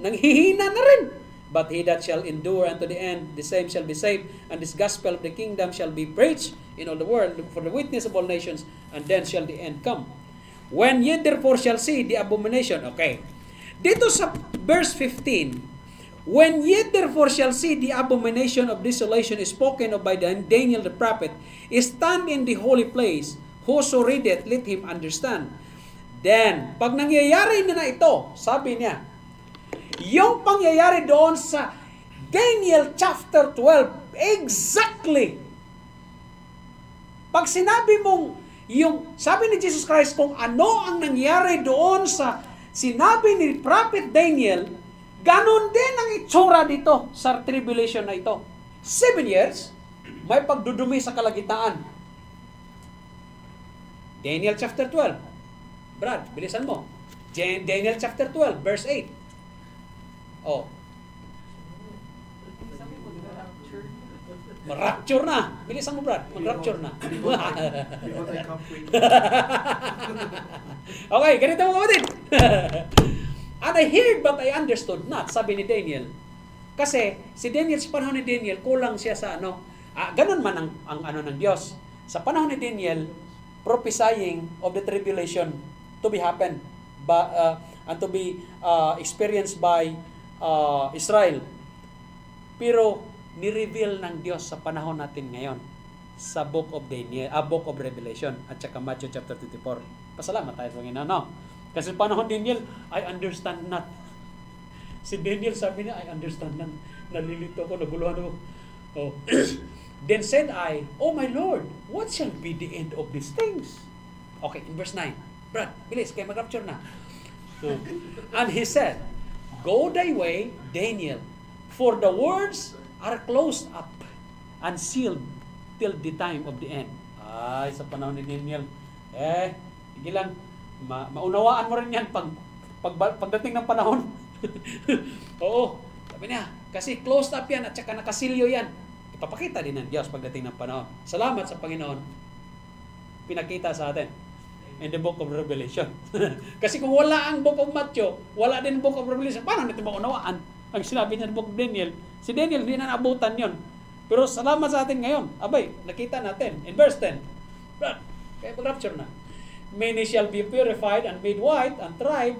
Nanghihina na rin. But he that shall endure unto the end, the same shall be saved, and this gospel of the kingdom shall be preached in all the world for the witness of all nations, and then shall the end come. When ye therefore shall see the abomination, dito sa verse 15, when ye therefore shall see the abomination of desolation is spoken of by Daniel the prophet, stand in the holy place, whoso readeth, let him understand. Then, pag nangyayari na ito, sabi niya, yung pangyayari doon sa Daniel chapter 12, exactly, pag sinabi mong, sabi ni Jesus Christ, kung ano ang nangyari doon sa sinabi ni Prophet Daniel, ganon din ang itsura dito sa tribulation na ito. 7 years, may pagdudumi sa kalagitnaan. Daniel chapter 12. Brad, bilisan mo. Daniel chapter 12, verse 8. Mag-rapture na. Bilisan mo, Brad. Mag-rapture na. Okay, ganito mga kapatid. And I heard but I understood not, sabi ni Daniel. Kasi si Daniel, sa panahon ni Daniel, kulang siya sa ganun man ang ng Diyos. Sa panahon ni Daniel, prophesying of the tribulation to be happen and to be experienced by Israel. Pero ni-reveal ng Diyos sa panahon natin ngayon sa Book of Daniel, Book of Revelation at saka Matthew chapter 24. Pasalamat tayo sa Panginoon, no? Kasi panahon Daniel, I understand not. Si Daniel sabi niya, I understand not. Nalilito ako, naguluhan ako. Then said I, oh my Lord, what shall be the end of these things? Okay, in verse 9. Brad, bilis, kaya mag-rapture na. And he said, go thy way, Daniel, for the words are closed up and sealed till the time of the end. Sa panahon ni Daniel, Sige lang. Maunawaan mo rin yan pagdating ng panahon. Oo. Sabi niya, kasi closed up yan at saka nakasilyo yan. Ipapakita din ng Diyos pagdating ng panahon. Salamat sa Panginoon. Pinakita sa atin in the book of Revelation. Kasi kung wala ang book of Matthew, wala din book of Revelation, paano natin maunawaan ang sinabi niya ng book of Daniel? Si Daniel, hindi na naabutan yon. Pero salamat sa atin ngayon. Abay, nakita natin in verse 10. Kaya pag-rapture na. Many shall be purified and made white and tried,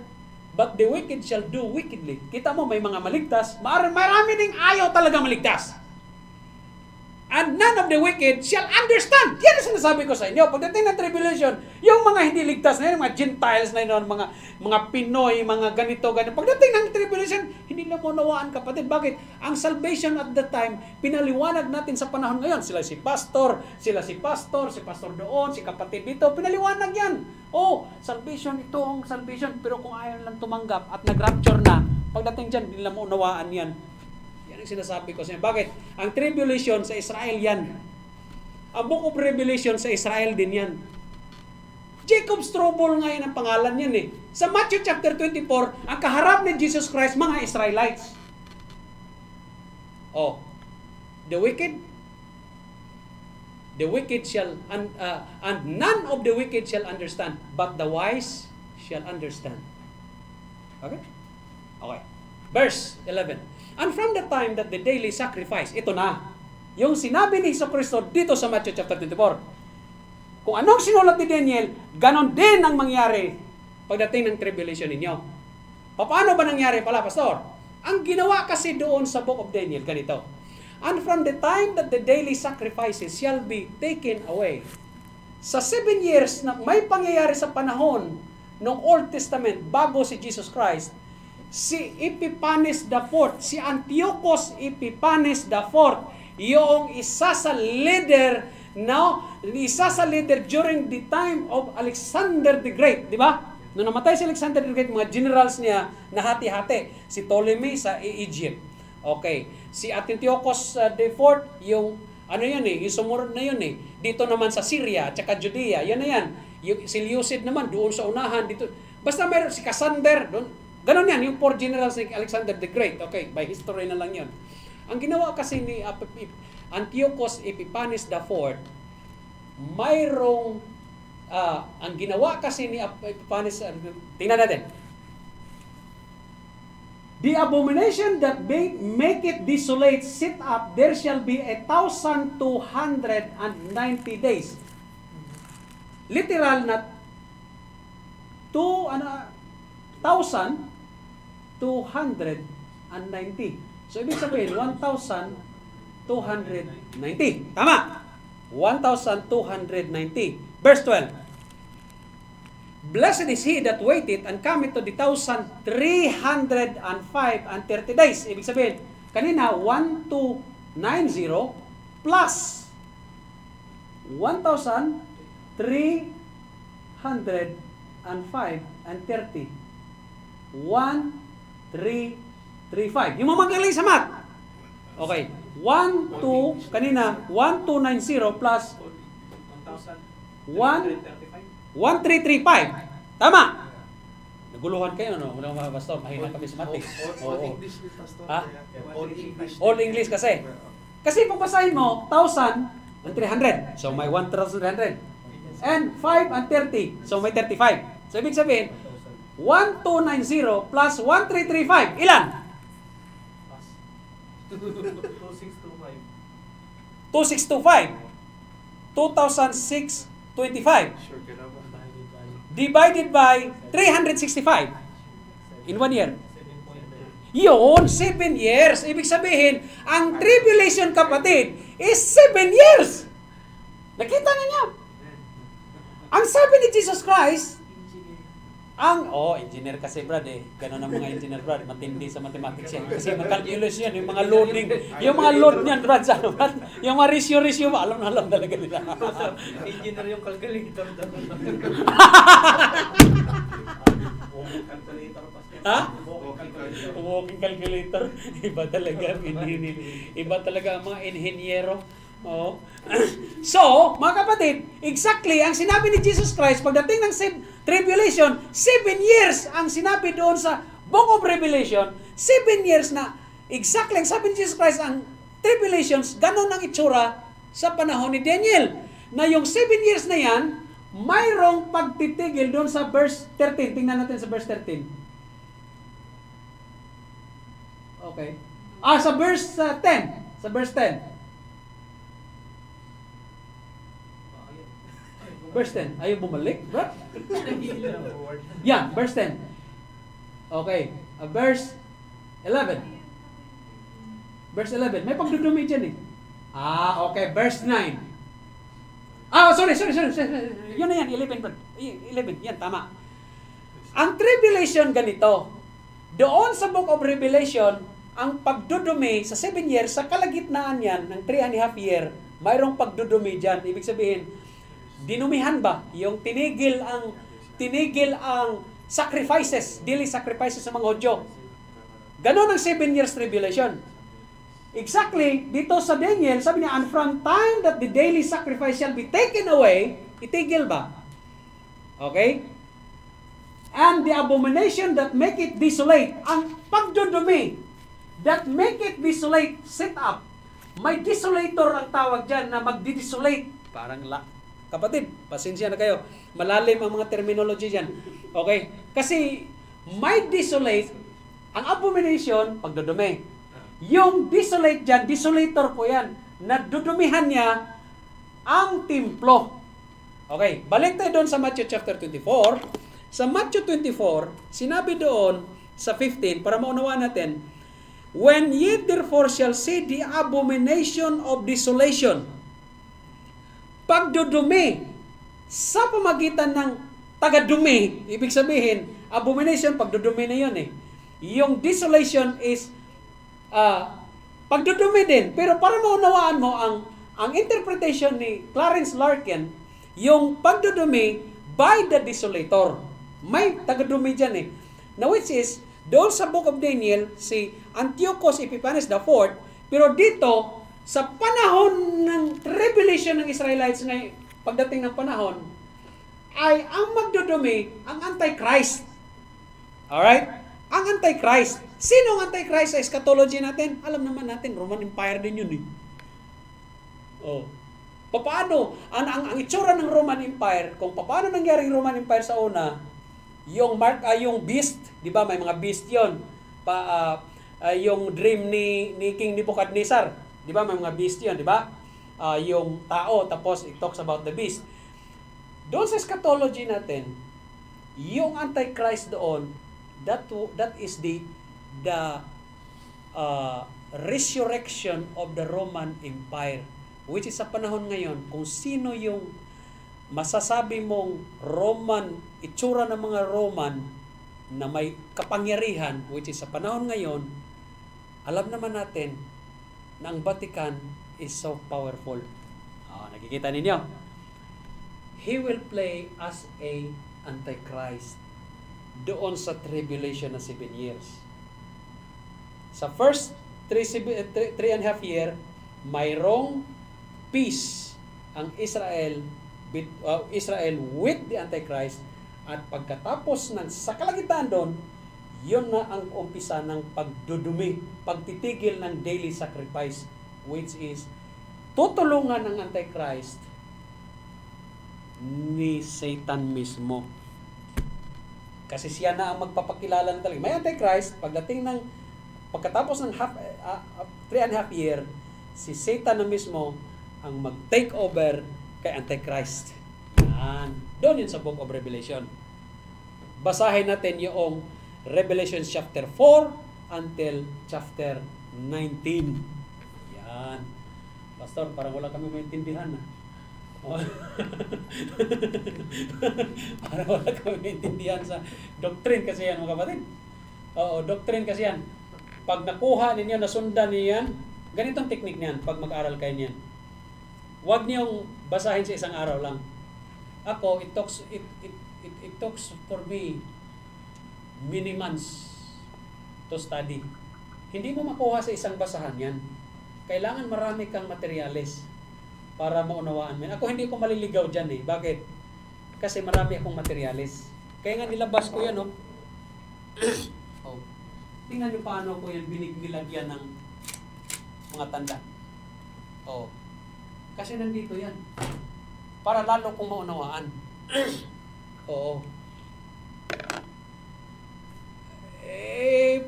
but the wicked shall do wickedly. Kita mo, may mga maligtas. Marami ding ayaw talaga maligtas. And none of the wicked shall understand. Yan ang sinasabi ko sa inyo. Pagdating ng tribulation, yung mga hindi ligtas na yun, mga Gentiles na yun, mga Pinoy, mga ganito. Pagdating ng tribulation, hindi na mo nawaan, kapatid. Bakit? Ang salvation at that time, pinaliwanag natin sa panahon ngayon. Si pastor doon, si kapatid dito. Pinaliwanag yan. Oh, salvation, ito ang salvation. Pero kung ayaw lang tumanggap at nag-rapture na, pagdating dyan, hindi na mo nawaan yan. Yan ang sinasabi ko sa inyo. Bakit? Ang tribulation sa Israel yan. Ang book of Revelation sa Israel din yan. Jacob's trouble nga yan ang pangalan yan eh. Sa Matthew chapter 24, ang kaharap ni Jesus Christ, mga Israelites. Oh, the wicked shall, and none of the wicked shall understand, but the wise shall understand. Okay? Okay. Verse 11. And from the time that the daily sacrifice, ito na, yung sinabi ni Jesucristo dito sa Matthew chapter 24. Kung anong sinulat ni Daniel, ganon din ang mangyari pagdating ng tribulation ninyo. Paano ba nangyari pala, Pastor? Ang ginawa kasi doon sa book of Daniel, ganito. And from the time that the daily sacrifices shall be taken away. Sa 7 years na may pangyayari sa panahon ng Old Testament bago si Jesus Christ, si Epiphanes IV, si Antiochus Epiphanes IV, yung isa sa leader during the time of Alexander the Great, di ba? Nung namatay si Alexander the Great, mga generals niya na hati-hati. Si Ptolemy sa Egypt. Okay. Si Antiochus IV, yung yung sumunod na yun eh. Dito naman sa Syria, tsaka Judea, yan na yan. Yung Seleucid naman, doon sa unahan, dito. Basta mayroon si Cassander, doon. Ganon yan, yung 4 generals ni Alexander the Great. Okay, by history na lang yun. Ang ginawa kasi ni Antiochus Epiphanes IV, mayroong, ang ginawa kasi ni Epiphanes, tingnan natin. The abomination that make it desolate sit up, there shall be 1,290 days. Literal na 1,290. So, ibig sabihin, 1,290. Tama! 1,290. Verse 12. Blessed is he that waiteth and cometh to the 1,305 and 30 days. Ibig sabihin, kanina, 1,290 plus 1,305 and 30. 1,335. Yung mga magaling sa math. Okay. 1,2, kanina, 1,290 plus 1,335. Tama! Naguluhan kayo, no? Walang mga pastor. Mahina kami sa math. All English, Pastor. Ha? All English. All English kasi. Kasi pagbasahin mo, 1,000 and 300. So may 1,300. And 5 and 30. So may 35. So ibig sabihin, 1,290 plus 1,335. Ilan? 2,625. 2,625. 2,625. Sure ka na ba? Divided by 365. In 1 year. Yun, 7 years. Ibig sabihin, ang tribulation, kapatid, is 7 years. Nakita na niya. Ang sabi ni Jesus Christ, engineer kasi Brad eh. Ganun ang mga engineer Brad, matindi sa mathematics yan. Kasi mag-calculus yan, yung mga loading, yung mga load niyan Brad, sa ano Brad, yung mga ratio, alam talaga nila. Engineer yung calculator daw. Calculator, Pastor. Ha? Calculator. Walking calculator. Iba talaga ang mga inhenyero. Oh. So, mga kapatid, exactly ang sinabi ni Jesus Christ pagdating ng tribulation, 7 years ang sinabi doon sa Book of Revelation, 7 years na exactly ang sabi ni Jesus Christ ang tribulations, ganun ang itsura sa panahon ni Daniel. Na yung 7 years na yan, mayroong pagtitigil doon sa verse 13. Tingnan natin sa verse 13. Okay. Sa verse 10. Sa verse 10. Verse 10. Ayaw bumalik? Bro? Yan, verse 10. Okay. Verse 11. Verse 11. May pagdudumi dyan eh. Okay. Verse 9. Sorry. Yun na yan. 11. 11. Yan, tama. Ang tribulation ganito. Doon sa Book of Revelation, ang pagdudumi sa 7 years, sa kalagitnaan yan, ng 3.5 year, mayroong pagdudumi dyan. Ibig sabihin, dinumihan ba? Yung tinigil ang sacrifices, daily sacrifices sa mga Hudyo. Ganon ang 7 years tribulation. Exactly, dito sa Daniel, sabi niya, and from time that the daily sacrifice shall be taken away, itigil ba? Okay? And the abomination that make it desolate, ang pagdudumi, that make it desolate, set up. May desolator ang tawag dyan na magdi-desolate. Parang kapatid, pasensya na kayo. Malalim ang mga terminology dyan. Okay? Kasi may desolate, ang abomination, pagdudumi. Yung desolate dyan, desolator po yan. Nadudumihan niya ang templo. Okay, balik tayo doon sa Matthew chapter 24. Sa Matthew 24, sinabi doon sa 15, para maunawaan natin, when ye therefore shall see the abomination of desolation, pagdudumi sa pamagitan ng tagadumi, ibig sabihin, abomination, pagdudumi na yun eh. Yung desolation is pagdudumi din. Pero para maunawaan mo ang interpretation ni Clarence Larkin, yung pagdudumi by the desolator. May tagadumi dyan eh. Now which is, doon sa Book of Daniel, si Antiochus Epiphanes IV, pero dito, sa panahon ng tribulation ng Israelites na pagdating ng panahon, ay ang magdudumi, ang Antichrist. Alright? Ang Antichrist. Sino ang Antichrist sa eschatology natin? Alam naman natin, Roman Empire din yun eh. Paano? Ang itsura ng Roman Empire, kung paano nangyari yung Roman Empire sa una, yung beast, di ba? May mga beast yun. Yung dream ni King Nebuchadnezzar, di ba? May mga beast yun, di ba? Yung tao, tapos it talks about the beast. Doon sa eschatology natin, yung Antichrist doon, that is the resurrection of the Roman Empire, which is sa panahon ngayon, kung sino yung masasabi mong Roman, itsura ng mga Roman na may kapangyarihan, which is sa panahon ngayon, alam naman natin na ang Vatican is so powerful. Nakikita ninyo? He will play as a Antichrist doon sa tribulation na 7 years. Sa first 3.5 year, mayroong peace ang Israel with the Antichrist, at pagkatapos ng sa kalagitnaan doon, yun na ang umpisa ng pagdudumi, pagtitigil ng daily sacrifice, which is tutulungan ng Antichrist ni Satan mismo. Kasi siya na ang magpapakilala ng talaga. May Antichrist, pagkatapos ng 3.5 year, si Satan na mismo ang mag-take over kay Antichrist. Yan. Doon yun sa Book of Revelation. Basahin natin yung Revelation chapter 4 until chapter 19. Yan. Pastor, parang wala kami maintindihan na. Parang wala kami maintindihan sa doctrine kasi yan, mga kapatid. Oo, doctrine kasi yan. Pag nakuha ninyo, nasundan niyo yan, ganitong technique niyan pag mag-aral kayo niyan. Huwag niyong basahin sa isang araw lang. Ako, it talks for me many months to study. Hindi mo makuha sa isang basahan yan. Kailangan marami kang materyales. para maunawaan mo. Ako hindi ko maliligaw dyan eh. Bakit? Kasi marami akong materialis. Kaya nga nilabas ko yan, no? Oh. Tingnan nyo paano ko yan binilagyan ng mga tanda. Oh. Kasi nandito yan. Para lalo kong maunawaan. Oo.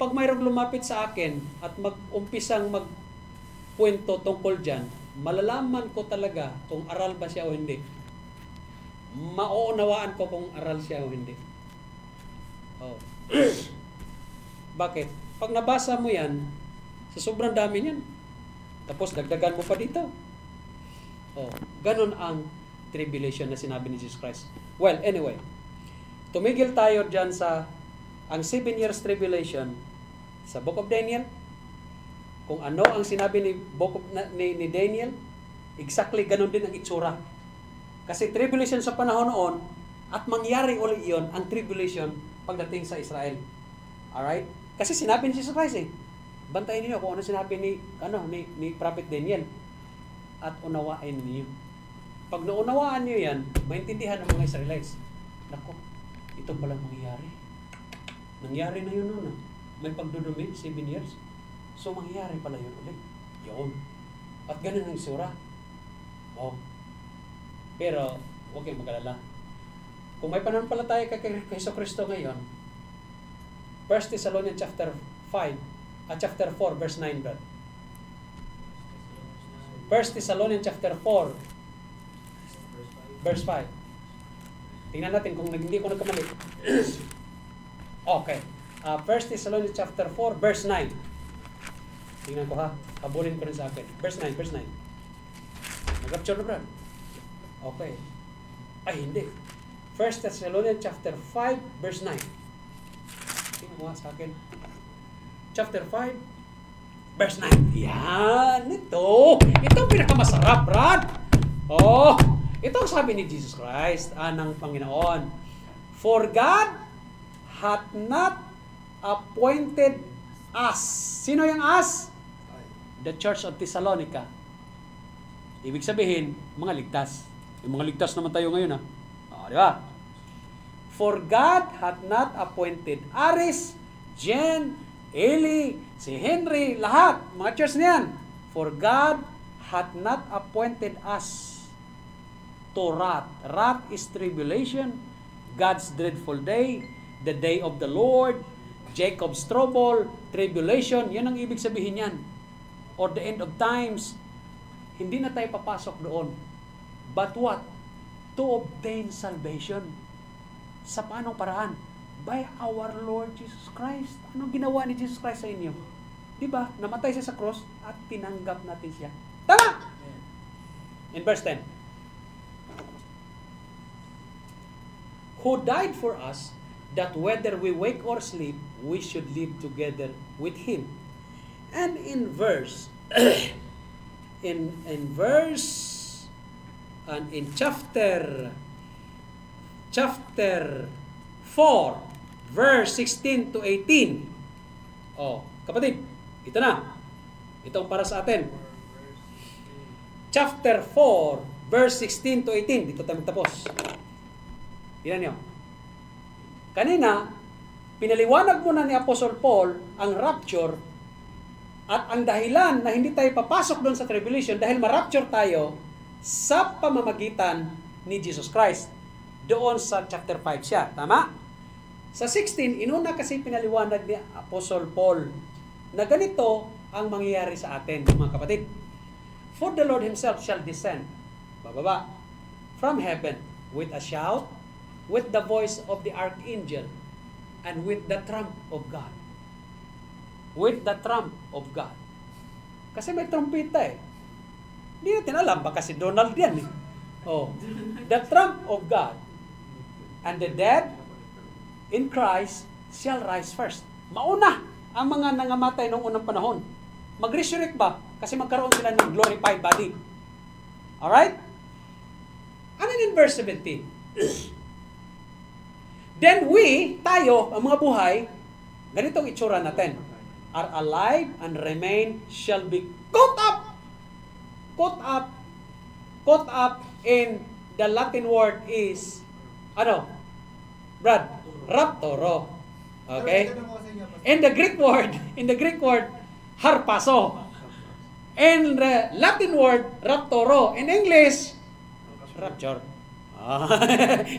Pag mayroong lumapit sa akin at mag-umpisang magkwento tungkol dyan, malalaman ko talaga kung aral ba siya o hindi. Mauunawaan ko kung aral siya o hindi. Oh. Bakit? Pag nabasa mo yan, sa sobrang dami niyan, tapos dagdagan mo pa dito. Oh, ganun ang tribulation na sinabi ni Jesus Christ. Well, anyway, tumigil tayo dyan sa ang 7 years tribulation sa Book of Daniel. Kung ano ang sinabi ni Daniel, exactly ganun din ang itsura. Kasi tribulation sa panahon noon, at mangyari ulit iyon, ang tribulation pagdating sa Israel. Alright? Kasi sinabi ni Jesus Christ eh, bantayin niyo kung ano sinabi ni Prophet Daniel at unawain niyo. Pag naunawaan niyo yan, maintindihan ng mga Israelites. Nako, ito palang mangyayari. Nangyari na yun noon. May pagdudumi, 7 years. So, mangyayari pala yun ulit. Yun. At ganun ang isura. Oh. Pero, huwag kayong mag-alala. Kung may pananampalataya kay Jesucristo ngayon, 1 Thessalonians chapter 4, verse 9, brad. 1 Thessalonians chapter 4, verse 5. Tingnan natin kung hindi ko nagkamali. Okay. 1 Thessalonians chapter 4, verse 9. Tingnan ko ha. Habulin ko rin sa akin. Verse 9. Nag-rapture na, brad. Okay. Ay, hindi. 1 Thessalonians chapter 5, verse 9. Tingnan mo sa akin. Chapter 5, verse 9. Yan. Ito ang pinakamasarap, brad. Oh, ito ang sabi ni Jesus Christ, ng Panginoon. For God hath not appointed us. Sino yung us? The Church of Thessalonica. Ibig sabihin, mga ligtas. Yung mga ligtas naman tayo ngayon, ha? Di ba? For God hath not appointed Aris, Jen, Eli, si Henry, lahat. Mga church na yan. For God hath not appointed us to wrath. Wrath is tribulation, God's dreadful day, the day of the Lord, Jacob's trouble, tribulation. Yan ang ibig sabihin yan. Or the end of times. Hindi na tayo papasok doon. But what? To obtain salvation. Sa paanong paraan? By our Lord Jesus Christ. Anong ginawa ni Jesus Christ sa inyo? Diba? Namatay siya sa cross at tinanggap natin siya. Tama! In verse 10. Who died for us, that whether we wake or sleep, we should live together with Him. And in verse, in chapter 4, verse 16 to 18. Oh, kapatid, ito na. Ito para sa atin. Chapter 4, verse 16 to 18. Dito tayo magtapos. Yan nyo. Kanina, pinaliwanag muna ni Apostle Paul ang rapture at ang dahilan na hindi tayo papasok doon sa tribulation dahil ma-rapture tayo sa pamamagitan ni Jesus Christ. Doon sa chapter 5 siya. Tama? Sa 16, inuna kasi pinaliwanag ni Apostle Paul na ganito ang mangyayari sa atin, mga kapatid. For the Lord Himself shall descend, bababa, from heaven with a shout, with the voice of the archangel, and with the trump of God. With the trump of God. Kasi may trumpeta eh. Hindi natin alam, baka si Donald yan eh. Oh, the trump of God. And the dead in Christ shall rise first. Mauna ang mga nangamatay noong unang panahon. Mag-resurrect ba? Kasi magkaroon sila ng glorified body. Alright? Ano in verse 17? Then we, tayo, ang mga buhay, ganitong itsura natin, are alive and remain, shall be caught up caught up in the Latin word is, ano? Brad? Raptoro. Okay? In the Greek word, harpazo. In the Latin word, raptoro. In English, rapture.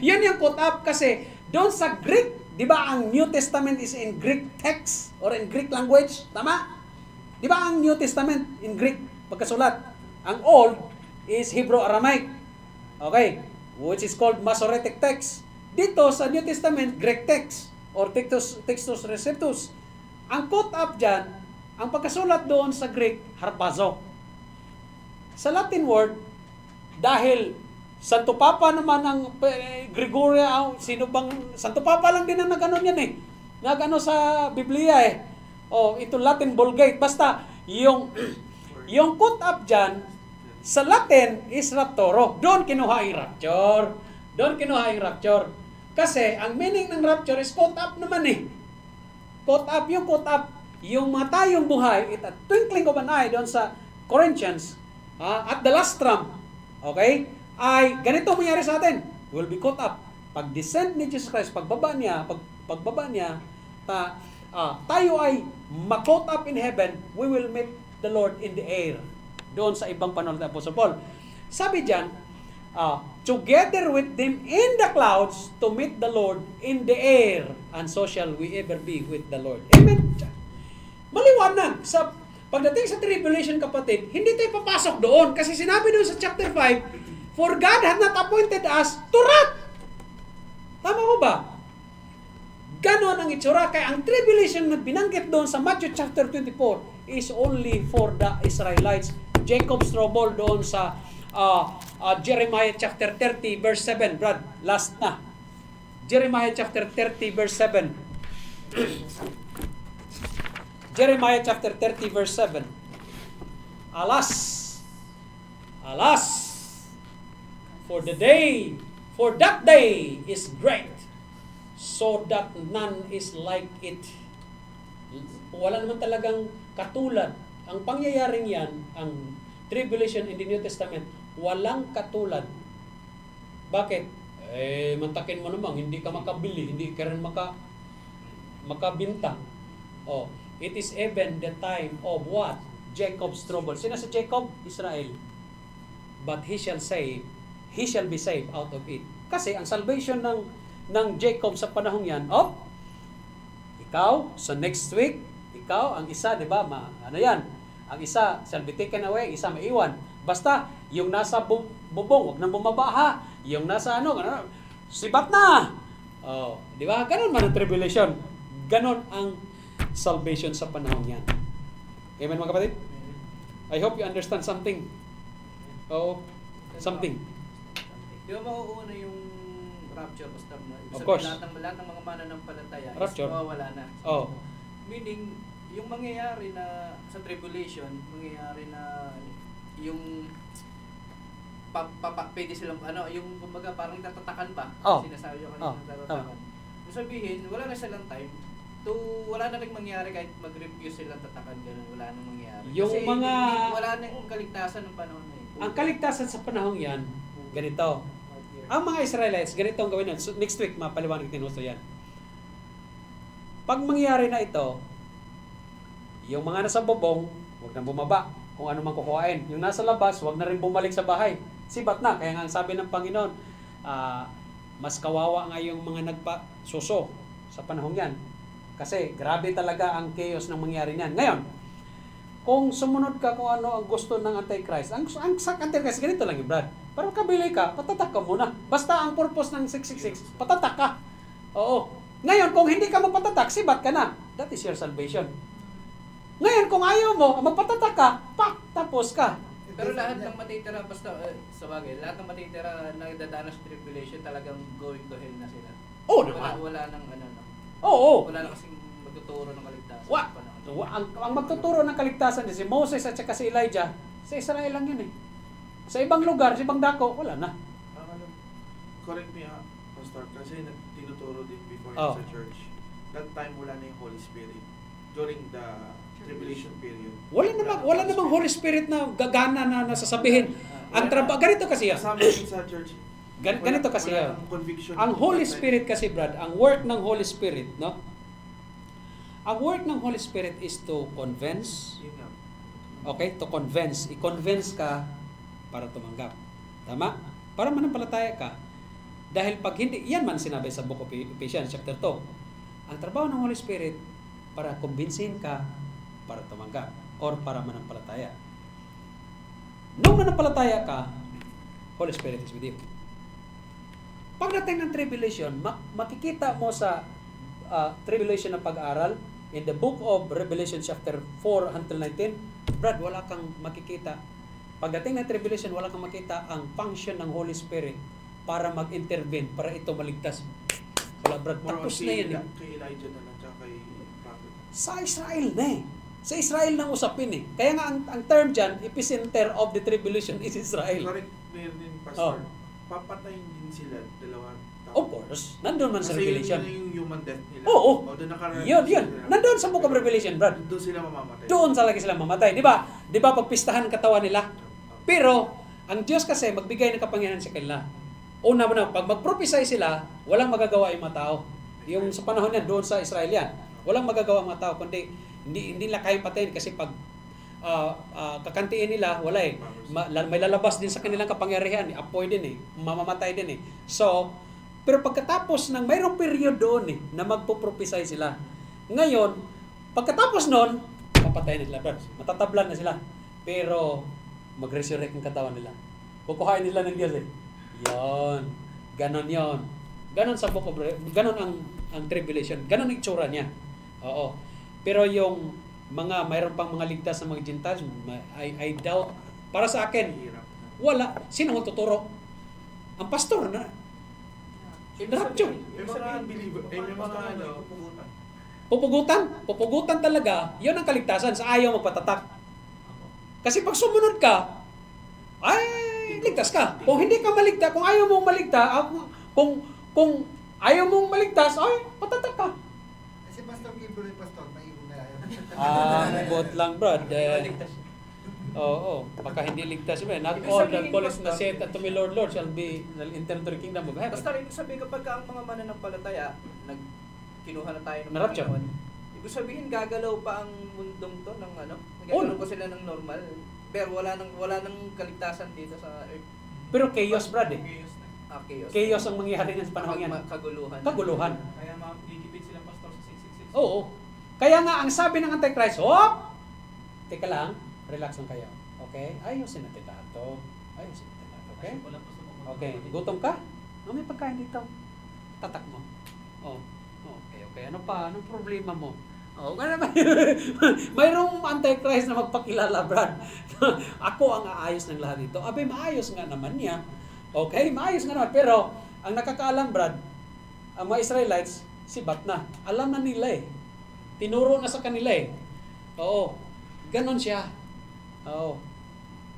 Yun yung caught up kasi doon sa Greek, di ba ang New Testament is in Greek text or in Greek language? Tama? Di ba ang New Testament in Greek pagkasulat? Ang Old is Hebrew-Aramaic. Okay? Which is called Masoretic text. Dito sa New Testament, Greek text or Textus Receptus. Ang caught up dyan, ang pagkasulat doon sa Greek, harpazo. Sa Latin word, dahil Santo Papa naman ang Gregoria, sino bang, Santo Papa lang din ang nag-ano yan eh. Nag-ano sa Biblia eh. Ito Latin Vulgate. Basta, yung caught up dyan, sa Latin is raptoro. Doon kinuha yung rapture. Kasi, ang meaning ng rapture is caught up naman eh. Caught up, yung matayong buhay, at twinkling of an eye doon sa Corinthians, at the last trump, okay, ay ganito mangyari sa atin. Will be caught up. Pag-descend ni Jesus Christ, pagbaba niya, tayo ay ma-caught up in heaven, we will meet the Lord in the air. Doon sa ibang panahon ng Apostle Paul. Sabi diyan, together with them in the clouds to meet the Lord in the air, and so shall we ever be with the Lord. Amen. Maliwanag. Sa pagdating sa tribulation, kapatid, hindi tayo papasok doon kasi sinabi doon sa chapter 5, for God hath not appointed us to wrath. Tama mo ba? Ganon ang itsura. Kaya ang tribulation na binanggit doon sa Matthew chapter 24 is only for the Israelites. Jacob's trouble doon sa Jeremiah chapter 30 verse 7. Brad, last na. Jeremiah chapter 30 verse 7. Jeremiah chapter 30 verse 7. Alas, for that day is great, so that none is like it. Wala naman talagang katulad. Ang pangyayaring yan, ang tribulation in the New Testament, walang katulad. Bakit? Mantakin mo naman, hindi ka makabili, hindi ka rin makabinta. It is even the time of what? Jacob's trouble. Sino si Jacob? Israel. But he shall be saved out of it. Kasi ang salvation ng Jacob sa panahong yan, ikaw, sa next week, ikaw, ang isa, di ba, ang isa shall be taken away, isa maiwan. Basta, yung nasa bubong, wag nang bumaba ha. Yung nasa sibat na. Di ba? Ganon man ang tribulation. Ganon ang salvation sa panahon yan. Amen mga kapatid? I hope you understand something. Something. Di ba mauuna yung rapture? Basta of course. Lahat ng mga mananampalataya rapture. is mawawala na. Meaning, yung mangyayari na sa tribulation, mangyayari na yung pwede silang yung kumbaga parang tatatakan pa. Sinasabi ko kanina tatatakan. Sabihin, wala na silang time wala na rin mangyari kahit mag-refuse silang tatakan, ganun, wala nang mangyari. Yung kasi mga wala na yung kaligtasan ng panahon na ito. Ang kaligtasan sa panahon yan, ganito. Ang mga Israelites, ganito ang gawin yan. So, next week, mapaliwanag din gusto yan. Pag mangyari na ito, yung mga nasa bubong, huwag nang bumaba kung ano man kukuhain. Yung nasa labas, huwag na rin bumalik sa bahay. Sibat na. Kaya nga sabi ng Panginoon, mas kawawa nga yung mga nagpasuso sa panahon yan. Kasi grabe talaga ang chaos ng mangyari niyan. Ngayon, kung sumunod ka kung ano ang gusto ng Antichrist, ang Antichrist, ganito lang yung Brad. Pero kabili ka, patatak ka muna. Basta ang purpose ng 666, patatak ka. Oo. Ngayon, kung hindi ka magpatatak, sibat ka na. That is your salvation. Ngayon, kung ayaw mo, magpatatak ka, tapos ka. Pero lahat ng matitira, basta sa bagay, lahat ng matitira na dadaanan sa tribulation, talagang going to hell na sila. Wala nang wala na kasing magtuturo ng kaligtasan. Ang magtuturo ng kaligtasan si Moses at saka si Elijah, sa Israel lang yun eh. Sa ibang lugar, sa ibang dako, wala na. Correct me Pastor, kasi tinuturo din before sa church. That time wala na yung Holy Spirit. During the tribulation period. Wala namang Holy Spirit na gagana na nasasabihin. Ang trabaho, ganito kasi yan. Kasama yun sa church. Ganito kasi wala yan. nang conviction. Ang Holy Spirit kasi, Brad, ang work ng Holy Spirit, no? Ang work ng Holy Spirit is to convince, Yun nga. okay? To convince. I-convince ka para tumanggap. Tama? Para manampalataya ka. Dahil pag hindi, yan man sinabi sa Book of Ephesians chapter 2. Ang trabaho ng Holy Spirit para kumbinsin ka para tumanggap or para manampalataya. Nung manampalataya ka, Holy Spirit is with you. Pagdating ng tribulation, makikita mo sa tribulation na pag-aral in the book of Revelation chapter 4 until 19, Brad, wala kang makikita. Pagdating ng tribulation, wala kang makita ang function ng Holy Spirit para mag-intervene, para ito maligtas. Wala, Brad, tapos na yan. Kay Elijah na lang, tsaka kay Prophet. Sa Israel na eh. Sa Israel nang usapin eh. Kaya nga ang term dyan, epicenter of the tribulation is Israel. Correct, meron din, Pastor. Papatayin din sila, dalawang tao. Of course. Nandun man sa Kasi Revelation. yun yung human death nila. Oo. O, doon nakarating Yun. sila. Nandun sa Book of Revelation, Brad. Doon sila mamamatay. Doon talaga sila mamatay. Di ba? Di ba pagpistahan ang katawan nila? Pero, ang Diyos kasi magbigay ng kapangyarihan sa kanila. Una mo na, pag mag-prophesy sila, walang magagawa yung mga tao. Yung sa panahon yan, doon sa Israel yan. Walang magagawa ang mga tao, kundi hindi nila kayang patayin kasi pag kakantiin nila, wala eh. May lalabas din sa kanilang kapangyarihan, apoy din eh, mamamatay din eh. So, pero pagkatapos ng mayroong period doon eh, na magpo-prophesy sila. Ngayon, pagkatapos noon, papatayin nila, brad. Matatablan na sila. Pero, mag-resurrect ang katawan nila. Kukuhain nila ng Diyos eh. Yon. Ganon yon. Ganon sa book of ganon ang tribulation. Ganon ang itsura niya. Oo. Pero yung mayroon pang mga ligtas na mga Gentiles, I doubt. Para sa akin, wala. Sino ang tuturo? Ang pastor na. Rapture. May mga unbeliever. May mga pupugutan. Pupugutan talaga. Yun ang kaligtasan sa ayaw magpatatak. Kasi pag sumunod ka, ay, ligtas ka. Kung hindi ka maligtas, kung ayaw mong maligtas, kung ayaw mong maligtas, ay, patatak ka. Kasi Pastor Kimber yung pastor, maiwan na yan. Bot lang, Brad. Oo, baka hindi ligtas ba? Not all that call is na said unto me, Lord, Lord, shall enter into the kingdom of heaven. Basta rin sabihin kapag ang mga mananampalataya, kinuha na tayo ng Na-rapture. Panginoon, ibig sabihin gagalaw pa ang mundong to ng gagalaw pa sila ng normal. Pero wala nang kaligtasan dito sa earth. Pero chaos, Brad eh. Chaos. Chaos ang mangyayari ng panahon yan. Kaguluhan. Kaguluhan. Kaya magigipit sila pastor sa 666. Oo. Kaya nga, ang sabi ng Antichrist, hop! Teka lang, relax lang kayo. Okay? Ayusin natin lahat to. Ayusin natin lahat. Okay? Okay. Gutom ka? May pagkain dito. Tatak mo. Okay. Ano pa? Anong problema mo? Mayroong Antichrist na magpakilala, Brad. Ako ang aayos ng lahat dito. Abay, maayos nga naman niya. Okay? Maayos nga naman. Pero, ang nakakaalam, Brad, ang mga Israelites, sibat na. Alam na nila eh. Tinuro na sa kanila eh. Oo. Ganon siya. Oo.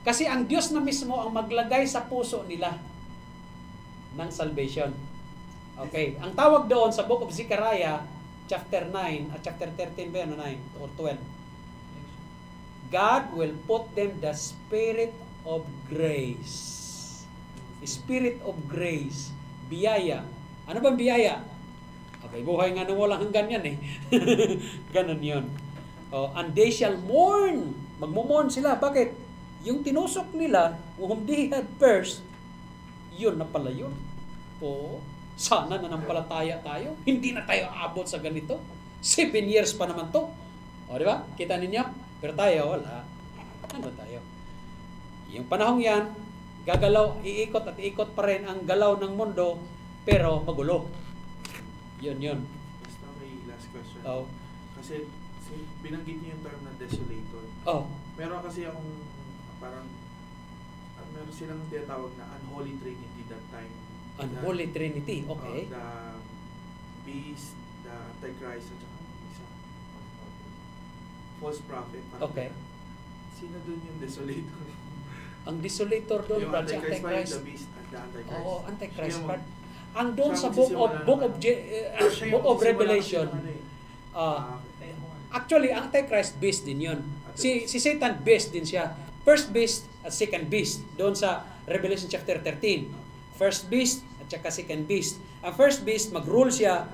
Kasi ang Diyos na mismo ang maglagay sa puso nila ng salvation. Okay. Ang tawag doon sa Book of Zechariah, chapter 9 at chapter 13 ba yan, 9 or 12? God will put them the spirit of grace. Spirit of grace. Biyaya. Ano bang biyaya? Okay, buhay nga nung walang hanggan yan eh. Ganon yun. And they shall mourn. Magmumorn sila. Bakit? Yung tinusok nila, whom they had first, yun na pala yun. Oo. Sana nanampalataya tayo. Hindi na tayo aabot sa ganito. 7 years pa naman to. O, di ba? Kita ninyo? Pero tayo, wala. Ano tayo? Yung panahong yan, gagalaw, iikot at iikot pa rin ang galaw ng mundo, pero magulo. Yun. Basta may last question. Oh. Kasi binanggit niyo yung term na desolator. Oh. Meron kasi akong parang meron silang tinatawag na unholy trinity that time. Unholy Trinity, okay. The beast, the Antichrist, at saka isa. False prophet. Okay. Sino dun yung desolator? Ang desolator doon, Yung Brad, si Antichrist, Antichrist. the beast, and the Antichrist. Oo, Antichrist, Siya Brad. Ang doon sa siya Book yung of Revelation, magsisimula ng actually, ang Antichrist beast din yun. Si Satan beast din siya. First beast at second beast. Doon sa Revelation chapter 13. First beast at saka second beast. Ang first beast, mag-rule siya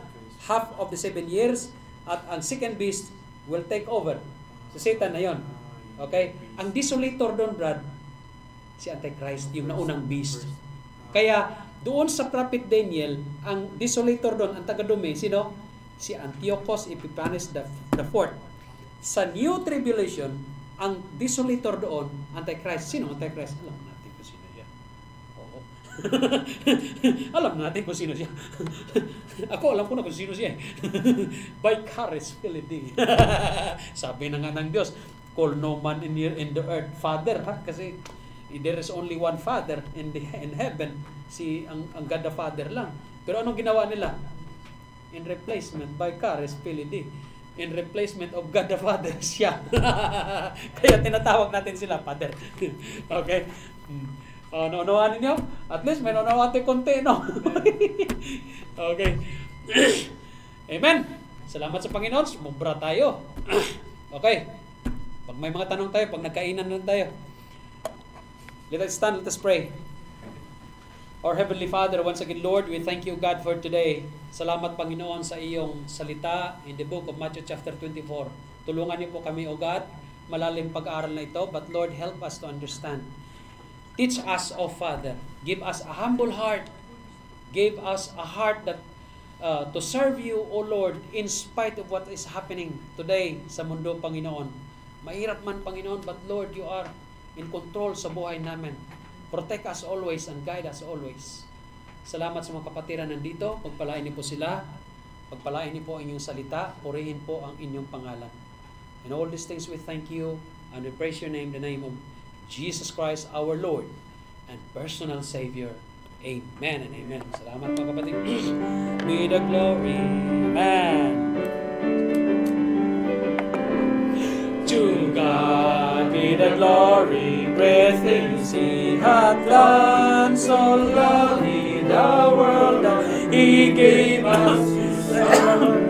half of the 7 years at ang second beast will take over. Si Satan na yon. Okay? Ang desolator doon, Brad, si Antichrist, yung naunang beast. Kaya, doon sa prophet Daniel, ang desolator doon, ang taga-dumi, sino? Si Antiochus Epiphanes the fourth. Sa New Tribulation, ang desolator doon, Antichrist. Sino Antichrist? Alam natin kung sino siya. Oo. Alam natin kung sino siya. Ako, alam ko na kung sino siya. Vicarious Philidi. Sabi na nga ng Diyos, call no man in the earth Father. Ha? Kasi there is only one Father in heaven. Ang God the Father lang. Pero anong ginawa nila? In replacement, Vicarious Philidi. In replacement of God the Father, siya. Kaya tinatawag natin sila Father. Okay? Naunawahan ninyo? At least may naunawahan tayo konti, no? Okay. Amen. Salamat sa Panginoon. Sumubra tayo. Okay. Pag may mga tanong tayo, pag nagkainan lang tayo. Let us stand, let us pray. Our Heavenly Father, once again, Lord, we thank you, God, for today. Salamat, Panginoon, sa iyong salita in the book of Matthew chapter 24. Tulungan niyo po kami, O God, malalim pag-aaral na ito, but Lord, help us to understand. Teach us, O Father. Give us a humble heart. Give us a heart that to serve you, O Lord, in spite of what is happening today sa mundo, Panginoon. Mahirap man, Panginoon, but Lord, you are in control sa buhay namin. Protect us always and guide us always. Salamat sa mga kapatiran nandito. Pagpalain niyo po sila. Pagpalain niyo po ang inyong salita. Purihin po ang inyong pangalan. In all these things we thank you and we praise your name, the name of Jesus Christ, our Lord and personal Savior. Amen and amen. Salamat mga kapatid. Be the glory. Amen. To God be the glory, great things He hath done. So lovely the world that He gave us His Son.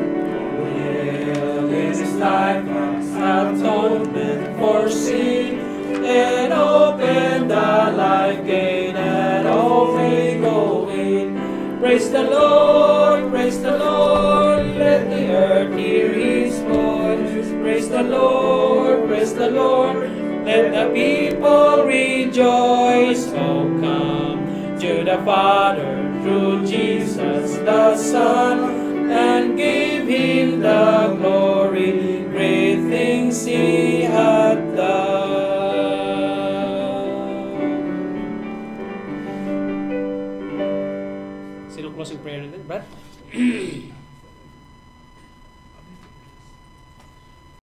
Will in His life as atonement for sin, and open the life gate and all may go in. Praise the Lord, let the earth hear His voice. Praise the Lord, let the people rejoice. Oh, come to the Father through Jesus the Son, and give Him the glory. Great things He